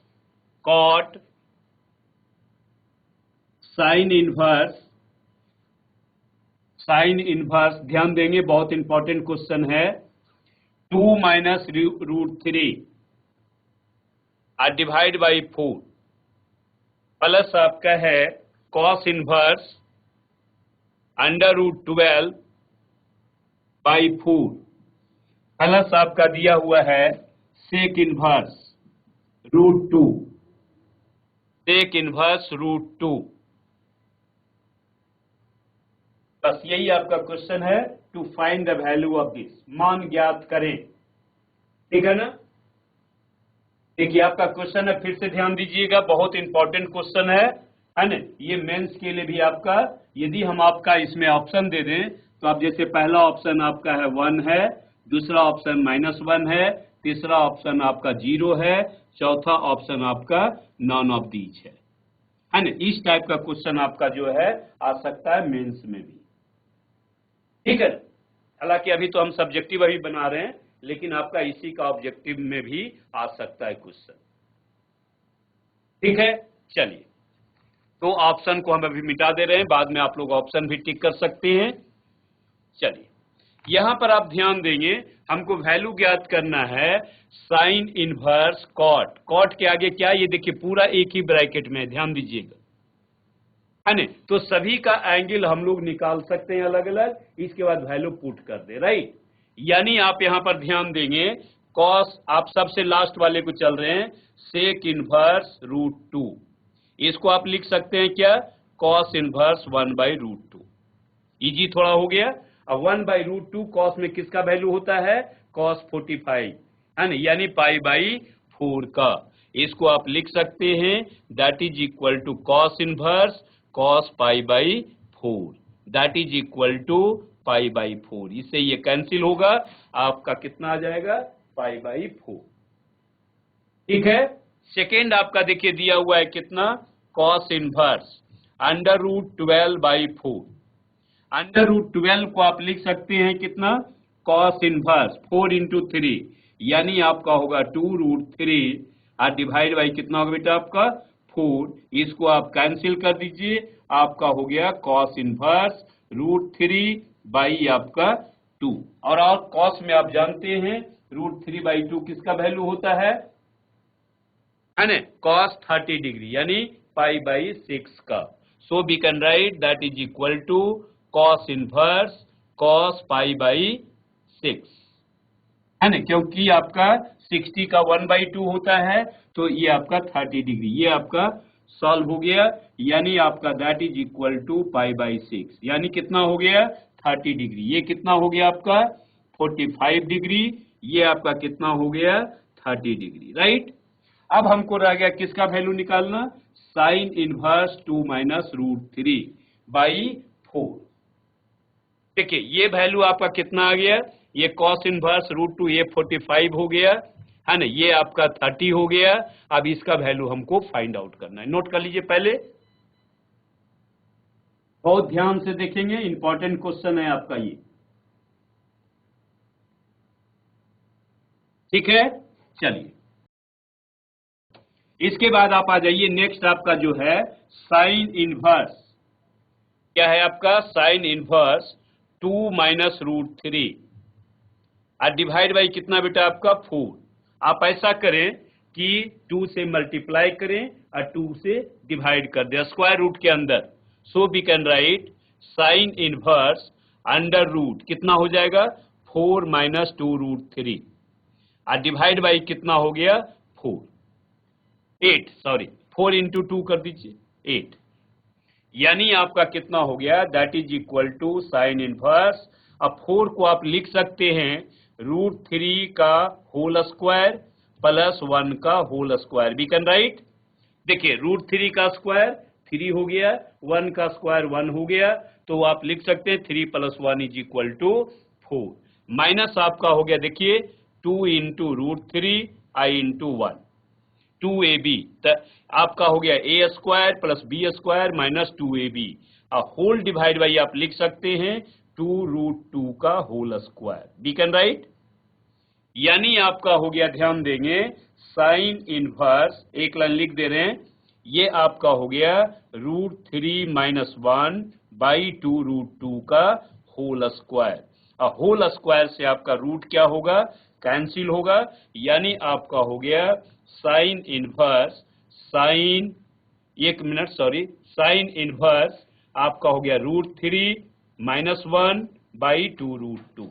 cot, sine inverse, sine inverse, ध्यान देंगे बहुत इंपॉर्टेंट क्वेश्चन है, 2 माइनस √3 और डिवाइड बाई 4 प्लस आपका है कॉस इनवर्स √12 बाई 4 प्लस आपका दिया हुआ है सेक इनवर्स √2, सेक इनवर्स √2। बस यही आपका क्वेश्चन है, to find the value of this, मान ज्ञात करें। ठीक है ना। देखिए आपका क्वेश्चन है, फिर से ध्यान दीजिएगा, बहुत इंपॉर्टेंट क्वेश्चन है ना। ये मेंस के लिए भी आपका, यदि हम आपका इसमें ऑप्शन दे दें तो आप जैसे पहला ऑप्शन आपका है 1 है, दूसरा ऑप्शन -1 है, तीसरा ऑप्शन आपका 0 है, चौथा ऑप्शन आपका नॉन ऑफ दीज है ना। इस टाइप का क्वेश्चन आपका जो है आ सकता है मेंस में भी। ठीक है। हालांकि अभी तो हम सब्जेक्टिव अभी बना रहे हैं, लेकिन आपका इसी का ऑब्जेक्टिव में भी आ सकता है क्वेश्चन। ठीक है। चलिए, तो ऑप्शन को हम अभी मिटा दे रहे हैं, बाद में आप लोग ऑप्शन भी टिक कर सकते हैं। चलिए, यहां पर आप ध्यान देंगे, हमको वैल्यू ज्ञात करना है साइन इनवर्स कॉट। कॉट के आगे क्या, ये देखिए पूरा एक ही ब्रैकेट में है, ध्यान दीजिएगा है ना। तो सभी का एंगल हम लोग निकाल सकते हैं अलग अलग, इसके बाद वैल्यू पुट कर दे, राइट। यानी आप यहां पर ध्यान देंगे, कॉस, आप सबसे लास्ट वाले को चल रहे हैं, सेक इनवर्स √2, इसको आप लिख सकते हैं क्या, कॉस इनवर्स 1/√2। इजी थोड़ा हो गया। अब 1/√2 कॉस में किसका वैल्यू होता है, कॉस 45 है ना, यानी π/4 का। इसको आप लिख सकते हैं, that is equal to cos inverse cos π/4, that is equal to π/4। इससे ये कैंसिल होगा, आपका कितना आ जाएगा, π/4। ठीक है। सेकेंड आपका देखिए दिया हुआ है कितना, cos इनवर्स √12/4। √12 को आप लिख सकते हैं कितना, cos इनवर्स 4 × 3, यानी आपका होगा 2√3 और डिवाइड बाई कितना होगा बेटा आपका 4। इसको आप कैंसिल कर दीजिए, आपका हो गया cos इनवर्स √3 बाई आपका 2। और cos में आप जानते हैं √3/2 किसका वैल्यू होता है ना, cos 30 डिग्री, यानी π/6 का। So we can write that is equal to cos inverse cos π/6 है ना, क्योंकि आपका 60 का 1/2 होता है, तो ये आपका 30 डिग्री, ये आपका सॉल्व हो गया। यानी आपका दैट इज इक्वल टू π/6, यानी कितना हो गया 30 डिग्री। ये कितना हो गया आपका 45 डिग्री, ये आपका कितना हो गया 30 डिग्री, राइट। अब हमको रह गया किसका वैल्यू निकालना, साइन इनवर्स 2 - √3/4। देखिए ये वैल्यू आपका कितना आ गया, ये cos इनवर्स √2, ये 45 हो गया है ना, ये आपका 30 हो गया। अब इसका वैल्यू हमको फाइंड आउट करना है, नोट कर लीजिए पहले, बहुत ध्यान से देखेंगे, इंपॉर्टेंट क्वेश्चन है आपका ये। ठीक है। चलिए, इसके बाद आप आ जाइए, नेक्स्ट आपका जो है साइन इनवर्स, क्या है आपका साइन इनवर्स 2 - √3 और डिवाइड बाई कितना बेटा आपका 4। आप ऐसा करें कि 2 से मल्टीप्लाई करें और 2 से डिवाइड कर दें स्क्वायर रूट के अंदर। So we can write sine inverse √, कितना हो जाएगा 4 - 2√3 और डिवाइड बाई कितना हो गया 8 4 × 2 कर दीजिए 8, यानी आपका कितना हो गया, that is equal to sine inverse. अब 4 को आप लिख सकते हैं √3 का होल स्क्वायर प्लस 1 का whole square, we can write. देखिए √3 का स्क्वायर 3 हो गया, 1 का स्क्वायर 1 हो गया, तो आप लिख सकते हैं 3 + 1 = 4, माइनस आपका हो गया देखिए 2 × √3 I × 1 2ab, आपका हो गया a² + b² - 2ab, whole divide by आप लिख सकते हैं 2√2 का whole square, we can write. यानी आपका हो गया, ध्यान देंगे, साइन इनवर्स, एक लाइन लिख दे रहे हैं, ये आपका हो गया √3 - 1/2√2 का होल स्क्वायर। होल स्क्वायर से आपका रूट क्या होगा, कैंसिल होगा, यानी आपका हो गया साइन इनवर्स साइन आपका हो गया √3 - 1/2√2,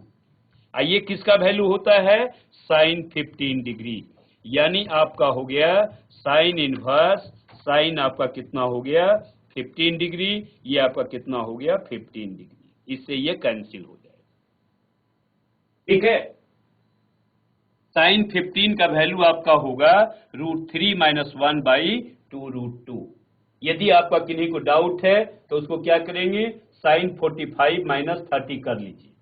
ये किसका वैल्यू होता है? साइन 15 डिग्री, यानी आपका हो गया साइन इनवर्स, साइन आपका कितना हो गया 15 डिग्री, ये आपका कितना हो गया 15 डिग्री, इससे ये कैंसिल हो जाएगा। ठीक है, साइन 15 का वैल्यू आपका होगा √3 - 1/2 √2। यदि आपका किन्हीं को डाउट है तो उसको क्या करेंगे, साइन 45 - 30 कर लीजिए,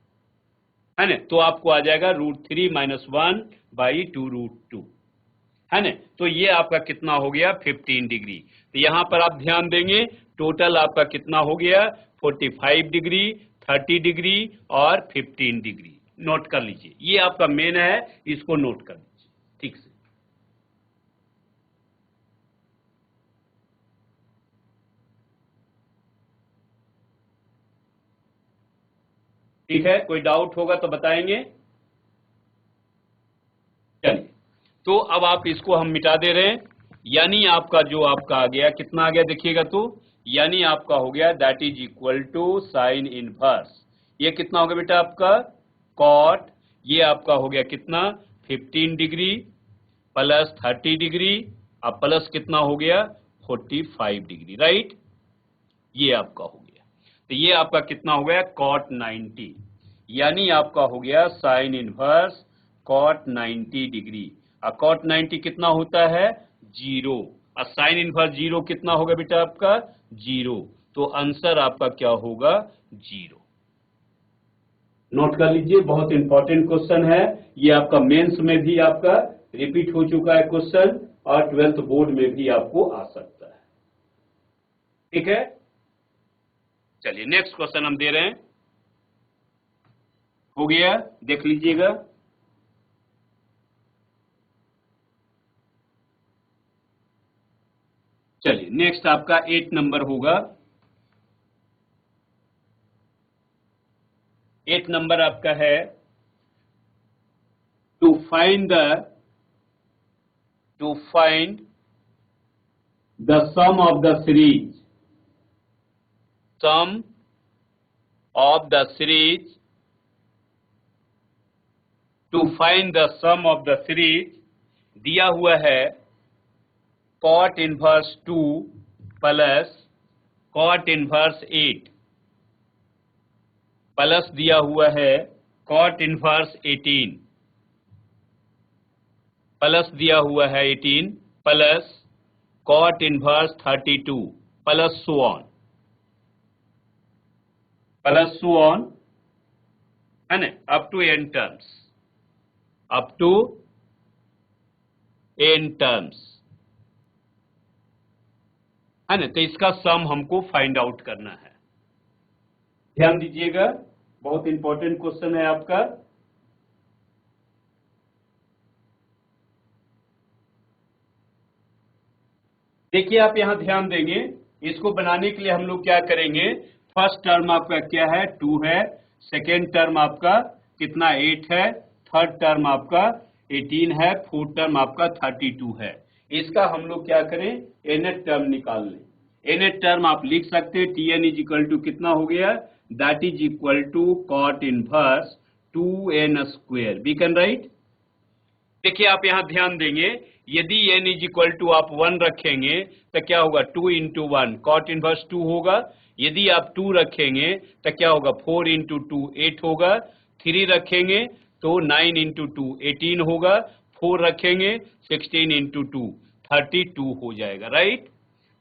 है ना, तो आपको आ जाएगा √3 - 1/2 √2, है ना। तो ये आपका कितना हो गया 15 डिग्री। तो यहां पर आप ध्यान देंगे टोटल आपका कितना हो गया 45 डिग्री, 30 डिग्री और 15 डिग्री। नोट कर लीजिए, ये आपका मेन है, इसको नोट कर लीजिए ठीक से। ठीक है, कोई डाउट होगा तो बताएंगे। चलिए, तो अब आप इसको हम मिटा दे रहे हैं, यानी आपका जो आपका आ गया कितना आ गया देखिएगा, तो यानी आपका हो गया that is equal to sine inverse, ये कितना हो गया बेटा आपका कॉट, ये आपका हो गया कितना 15 डिग्री प्लस 30 डिग्री, अब प्लस कितना हो गया 45 डिग्री, राइट, ये आपका हो गया। तो ये आपका कितना हो गया कॉट 90, यानी आपका हो गया साइन इनवर्स कॉट 90 डिग्री। अब कॉट 90 कितना होता है 0, और साइन इनवर्स 0 कितना होगा बेटा आपका 0, तो आंसर आपका क्या होगा 0। नोट कर लीजिए, बहुत इंपॉर्टेंट क्वेश्चन है ये, आपका मेंस में भी आपका रिपीट हो चुका है क्वेश्चन, और 12th बोर्ड में भी आपको आ सकता है। ठीक है, चलिए नेक्स्ट क्वेश्चन हम दे रहे हैं, हो गया देख लीजिएगा। चलिए नेक्स्ट आपका 8 नंबर होगा, 8 नंबर आपका है to find the sum of the series, sum of the series, to find the sum of the series दिया हुआ है cot inverse 2 plus cot inverse 8 plus दिया हुआ है cot इनवर्स 18 प्लस दिया हुआ है 18 plus cot inverse 32 plus so on, plus so on, है ना, up to n terms, up to n terms, है ना। तो इसका सम हमको फाइंड आउट करना है, ध्यान दीजिएगा, बहुत इंपॉर्टेंट क्वेश्चन है आपका। देखिए आप यहां ध्यान देंगे, इसको बनाने के लिए हम लोग क्या करेंगे, फर्स्ट टर्म आपका क्या है 2 है, सेकेंड टर्म आपका कितना 8 है, थर्ड टर्म आपका 18 है, फोर्थ टर्म आपका 32 है। इसका हम लोग क्या करें nth टर्म निकाल लें। nth टर्म आप लिख सकते हैं Tn इज इक्वल टू कितना हो गया, that is equal to cot inverse 2n square, we can write. देखिए आप यहां ध्यान देंगे, यदि n इज इक्वल टू आप 1 रखेंगे तो क्या होगा 2 × 1 कॉट इनवर्स 2 होगा, यदि आप 2 रखेंगे तो क्या होगा 4 × 2 8 होगा, 3 रखेंगे तो 9 × 2 18 होगा, 4 रखेंगे 16 × 2 32 हो जाएगा, राइट।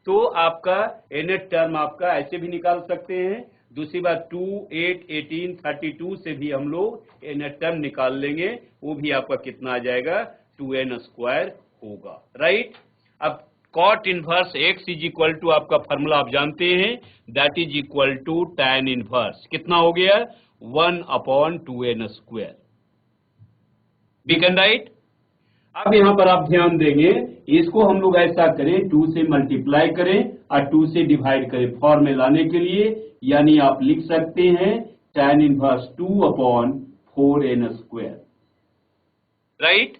तो आपका nth टर्म आपका ऐसे भी निकाल सकते हैं, दूसरी बात 2 8 18 32 से भी हम लोग nth टर्म निकाल लेंगे, वो भी आपका कितना आ जाएगा 2n स्क्वायर होगा, राइट। अब cot inverse x is equal to आपका फॉर्मूला आप जानते हैं, that is equal to tan inverse कितना हो गया 1/2n square, we can write. अब यहां पर आप ध्यान देंगे, इसको हम लोग ऐसा करें 2 से मल्टीप्लाई करें और 2 से डिवाइड करें फॉर्म में लाने के लिए, यानी आप लिख सकते हैं tan inverse 2/4n square, right.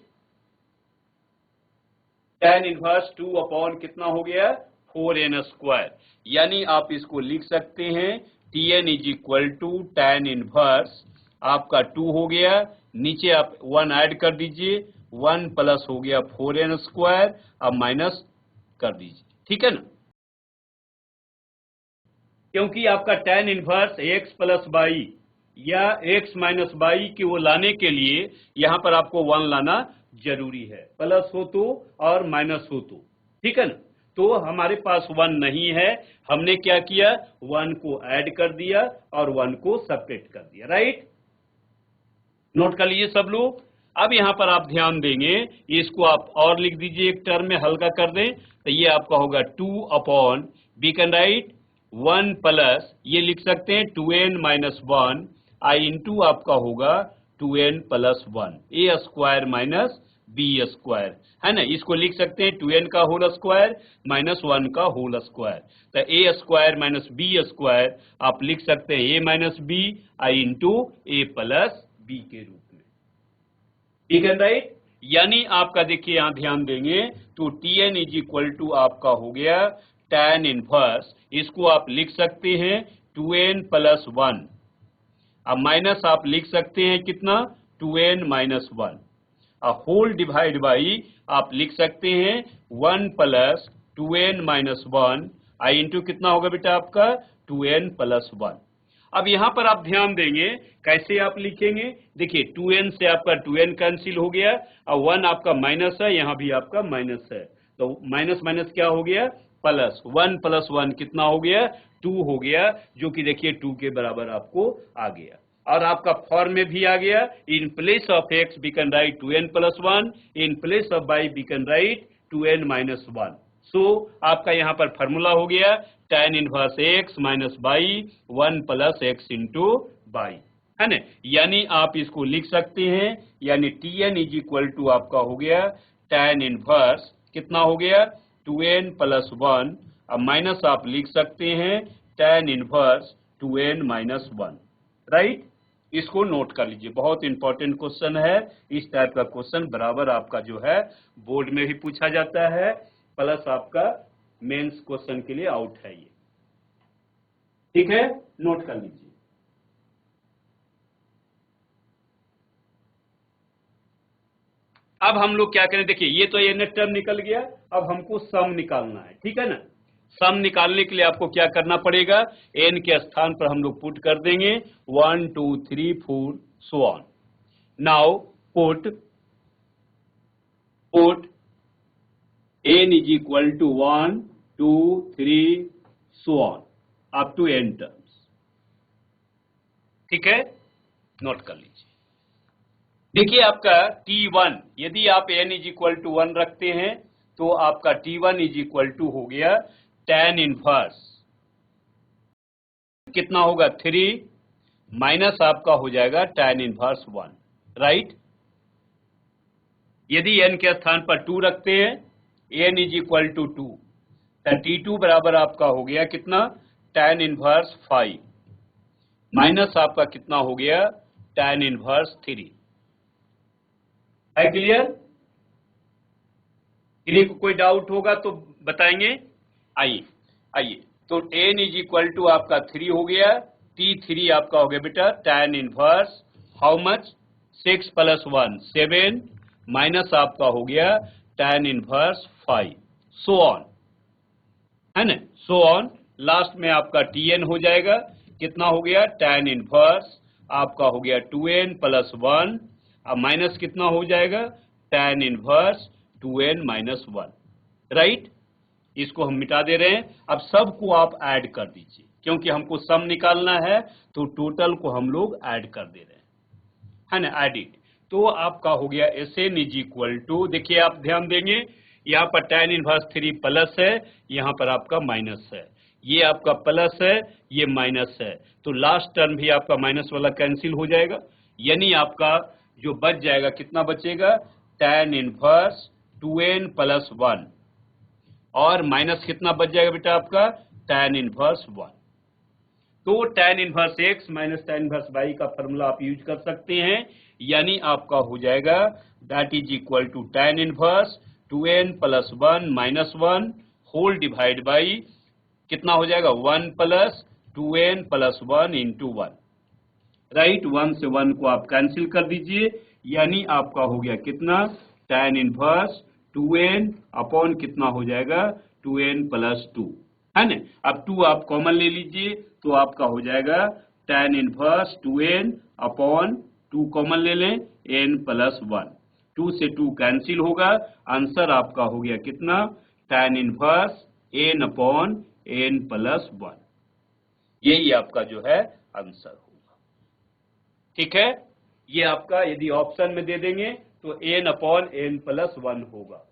tan inverse 2 कितना हो गया 4n स्क्वायर, यानी आप इसको लिख सकते हैं Tn is equal to tan inverse आपका 2 हो गया, नीचे आप 1 ऐड कर दीजिए, 1 प्लस हो गया 4n स्क्वायर, अब माइनस कर दीजिए, ठीक है ना, क्योंकि आपका tan inverse x plus y या x माइनस वाई की वो लाने के लिए यहां पर आपको 1 लाना जरूरी है, प्लस हो तो और माइनस हो तो, ठीक है ना। तो हमारे पास 1 नहीं है, हमने क्या किया, 1 को ऐड कर दिया और 1 को सेपरेट कर दिया, राइट। नोट कर लीजिए सब लोग। अब यहां पर आप ध्यान देंगे, इसको आप और लिख दीजिए, एक टर्म में हल्का कर दें, तो ये आपका होगा 2 upon, we can write 1 plus, ये लिख सकते हैं 2n माइनस 1 आई इंटू आपका होगा 2n प्लस 1 ए स्क्वायर माइनस बी स्क्वायर, है ना। इसको लिख सकते हैं 2n का होल स्क्वायर माइनस 1 का होल स्क्वायर, तो a square minus b square आप लिख सकते हैं a minus b I into a plus b के रूप में, ठीक है राइट। यानी आपका देखिए यहां ध्यान देंगे तो Tn इज इक्वल टू आपका हो गया tan इनवर्स, इसको आप लिख सकते हैं 2n प्लस 1, अब माइनस आप लिख सकते हैं कितना 2n माइनस 1, अब होल डिवाइड बाई आप लिख सकते हैं 1 प्लस 2n माइनस 1 आई इंटू कितना होगा बेटा आपका 2n प्लस 1। अब यहां पर आप ध्यान देंगे कैसे आप लिखेंगे, देखिए 2n से आपका 2n कैंसिल हो गया और 1 आपका माइनस है, यहां भी आपका माइनस है, तो माइनस माइनस क्या हो गया प्लस, 1 प्लस 1 कितना हो गया 2 हो गया, जो कि देखिए 2 के बराबर आपको आ गया। और आपका फॉर्म में भी आ गया, in place of x we can write 2n plus 1, in place of y we can write 2n minus 1। So आपका यहां पर फॉर्मूला हो गया tan inverse x minus y 1 plus x into y, है ना। यानी आप इसको लिख सकते हैं, यानी Tn इज इक्वल टू आपका हो गया tan इनवर्स कितना हो गया 2n प्लस 1, अब माइनस आप लिख सकते हैं tan inverse 2n minus 1, right. इसको नोट कर लीजिए, बहुत इंपॉर्टेंट क्वेश्चन है, इस टाइप का क्वेश्चन बराबर आपका जो है बोर्ड में भी पूछा जाता है, प्लस आपका मेंस क्वेश्चन के लिए आउट है ये, ठीक है, नोट कर लीजिए। अब हम लोग क्या करें, देखिए ये तो ये नेट टर्म निकल गया, अब हमको सम निकालना है, ठीक है ना। सम निकालने के लिए आपको क्या करना पड़ेगा, n के स्थान पर हम लोग पुट कर देंगे 1 2 3 4 so on. Now put n is equal to 1 2 3 so on up to n terms, ठीक है, नोट कर लीजिए। देखिए आपका T1, यदि आप n इज इक्वल टू 1 रखते हैं तो आपका T1 इज इक्वल टू हो गया tan इनवर्स कितना होगा 3 माइनस आपका हो जाएगा tan इनवर्स 1, राइट। यदि n के स्थान पर 2 रखते हैं, n इज इक्वल टू 2, तो T2 बराबर आपका हो गया कितना tan इनवर्स 5 माइनस आपका कितना हो गया tan इनवर्स 3, है क्लियर। किसी को कोई डाउट होगा तो बताएंगे, आइए तो n इज इक्वल टू आपका 3 हो गया, T3 आपका हो गया बेटा tan inverse how much 6 plus 1 7 minus आपका हो गया tan इनवर्स 5 सो ऑन, है ना, सो ऑन। लास्ट में आपका Tn हो जाएगा कितना हो गया tan इनवर्स आपका हो गया 2n प्लस 1, अब माइनस कितना हो जाएगा tan inverse 2n minus 1, right. इसको हम मिटा दे रहे हैं, अब सबको आप ऐड कर दीजिए, क्योंकि हमको सम निकालना है तो टोटल को हम लोग ऐड कर दे रहे हैं, है ना, एडिट। तो आपका हो गया Sn इज इक्वल टू, देखिए आप ध्यान देंगे यहाँ पर tan इनवर्स 3 प्लस है, यहाँ पर आपका माइनस है, ये आपका प्लस है, ये माइनस है, तो लास्ट टर्म भी आपका माइनस वाला कैंसिल हो जाएगा, यानी आपका जो बच जाएगा कितना बचेगा tan इनवर्स 2n प्लस 1 और माइनस कितना बच जाएगा बेटा आपका tan इनवर्स 1। तो tan inverse x minus tan inverse y का फॉर्मूला आप यूज कर सकते हैं, यानी आपका हो जाएगा that is equal to tan inverse 2n plus 1 minus 1 whole divide by कितना हो जाएगा 1 plus 2n plus 1 into 1, right 1 से 1 को आप कैंसिल कर दीजिए, यानी आपका हो गया कितना tan इनवर्स 2n अपॉन कितना हो जाएगा 2n प्लस 2 है ना। अब 2 आप कॉमन ले लीजिए तो आपका हो जाएगा tan inverse 2n upon 2 common ले लें n प्लस 1, 2 से 2 कैंसिल होगा, आंसर आपका हो गया कितना tan inverse n upon n plus 1, यही आपका जो है आंसर होगा। ठीक है, ये आपका यदि ऑप्शन में दे देंगे तो n अपॉन n प्लस 1 होगा।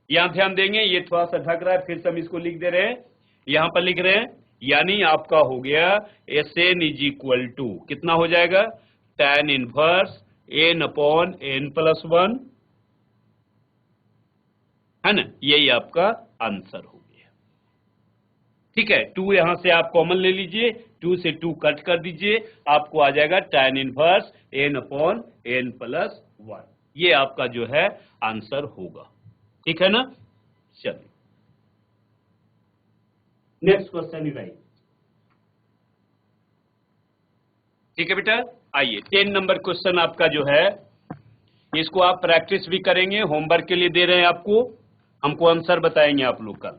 यहां ध्यान देंगे, ये थोड़ा सा ढक रहा है, फिर से हम इसको लिख दे रहे हैं, यहां पर लिख रहे हैं, यानी आपका हो गया Sn इज इक्वल टू कितना हो जाएगा tan inverse n upon n plus 1, है ना, यही आपका आंसर हो गया। ठीक है, 2 यहां से आप कॉमन ले लीजिए, 2 से 2 कट कर दीजिए, आपको आ जाएगा tan inverse n upon n plus 1, ये आपका जो है आंसर होगा। ठीक है ना, चलिए नेक्स्ट क्वेश्चन राइट। ठीक है बेटा, आइए 10 नंबर क्वेश्चन आपका जो है, इसको आप प्रैक्टिस भी करेंगे, होमवर्क के लिए दे रहे हैं आपको, हमको आंसर बताएंगे आप लोग कल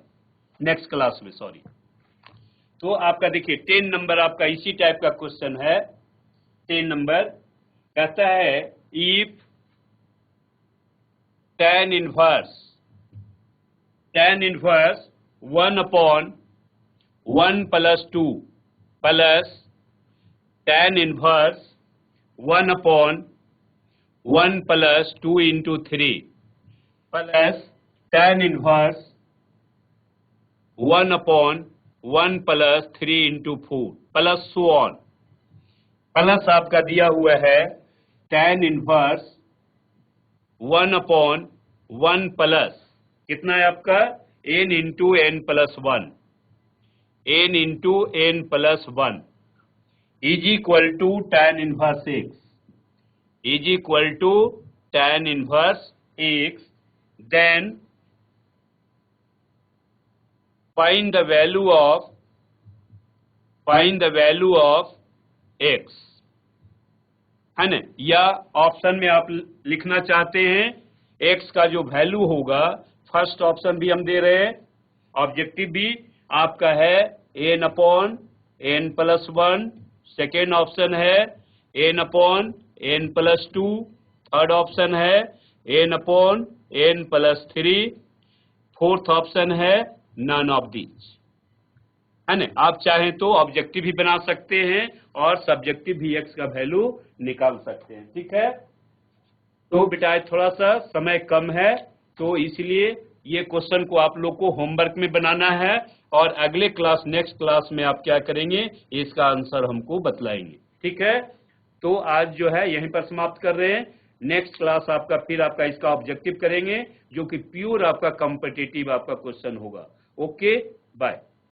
नेक्स्ट क्लास में, सॉरी। तो आपका देखिए 10 नंबर आपका इसी टाइप का क्वेश्चन है। 10 नंबर कहता है if tan inverse 1 upon 1 plus 2 plus tan inverse 1 upon 1 plus 2 into 3 plus tan inverse 1 upon 1 plus 3 into 4 plus so on, plus आपका दिया हुआ है tan इनवर्स 1 अपॉन 1 प्लस कितना है आपका n into n plus 1, n into n plus 1 is equal to tan inverse x, is equal to tan inverse x, then find the value of x, है ना, या ऑप्शन में आप लिखना चाहते हैं x का जो वैल्यू होगा, फर्स्ट ऑप्शन भी हम दे रहे हैं, ऑब्जेक्टिव भी आपका है n upon n plus 1, second option है n upon n plus 2, third option है n upon n plus 3, fourth option है नन ऑफ दीज, है ना। आप चाहें तो ऑब्जेक्टिव भी बना सकते हैं और सब्जेक्टिव भी x का वैल्यू निकाल सकते हैं। ठीक है, तो बेटा थोड़ा सा समय कम है, तो इसलिए ये क्वेश्चन को आप लोग को होमवर्क में बनाना है और अगले क्लास नेक्स्ट क्लास में आप क्या करेंगे, इसका आंसर हमको बतलाएंगे। ठीक है, तो आज जो है यहीं पर समाप्त कर रहे हैं, नेक्स्ट क्लास आपका फिर आपका इसका ऑब्जेक्टिव करेंगे, जो कि प्योर आपका कॉम्पिटिटिव आपका क्वेश्चन होगा। Okay, bye.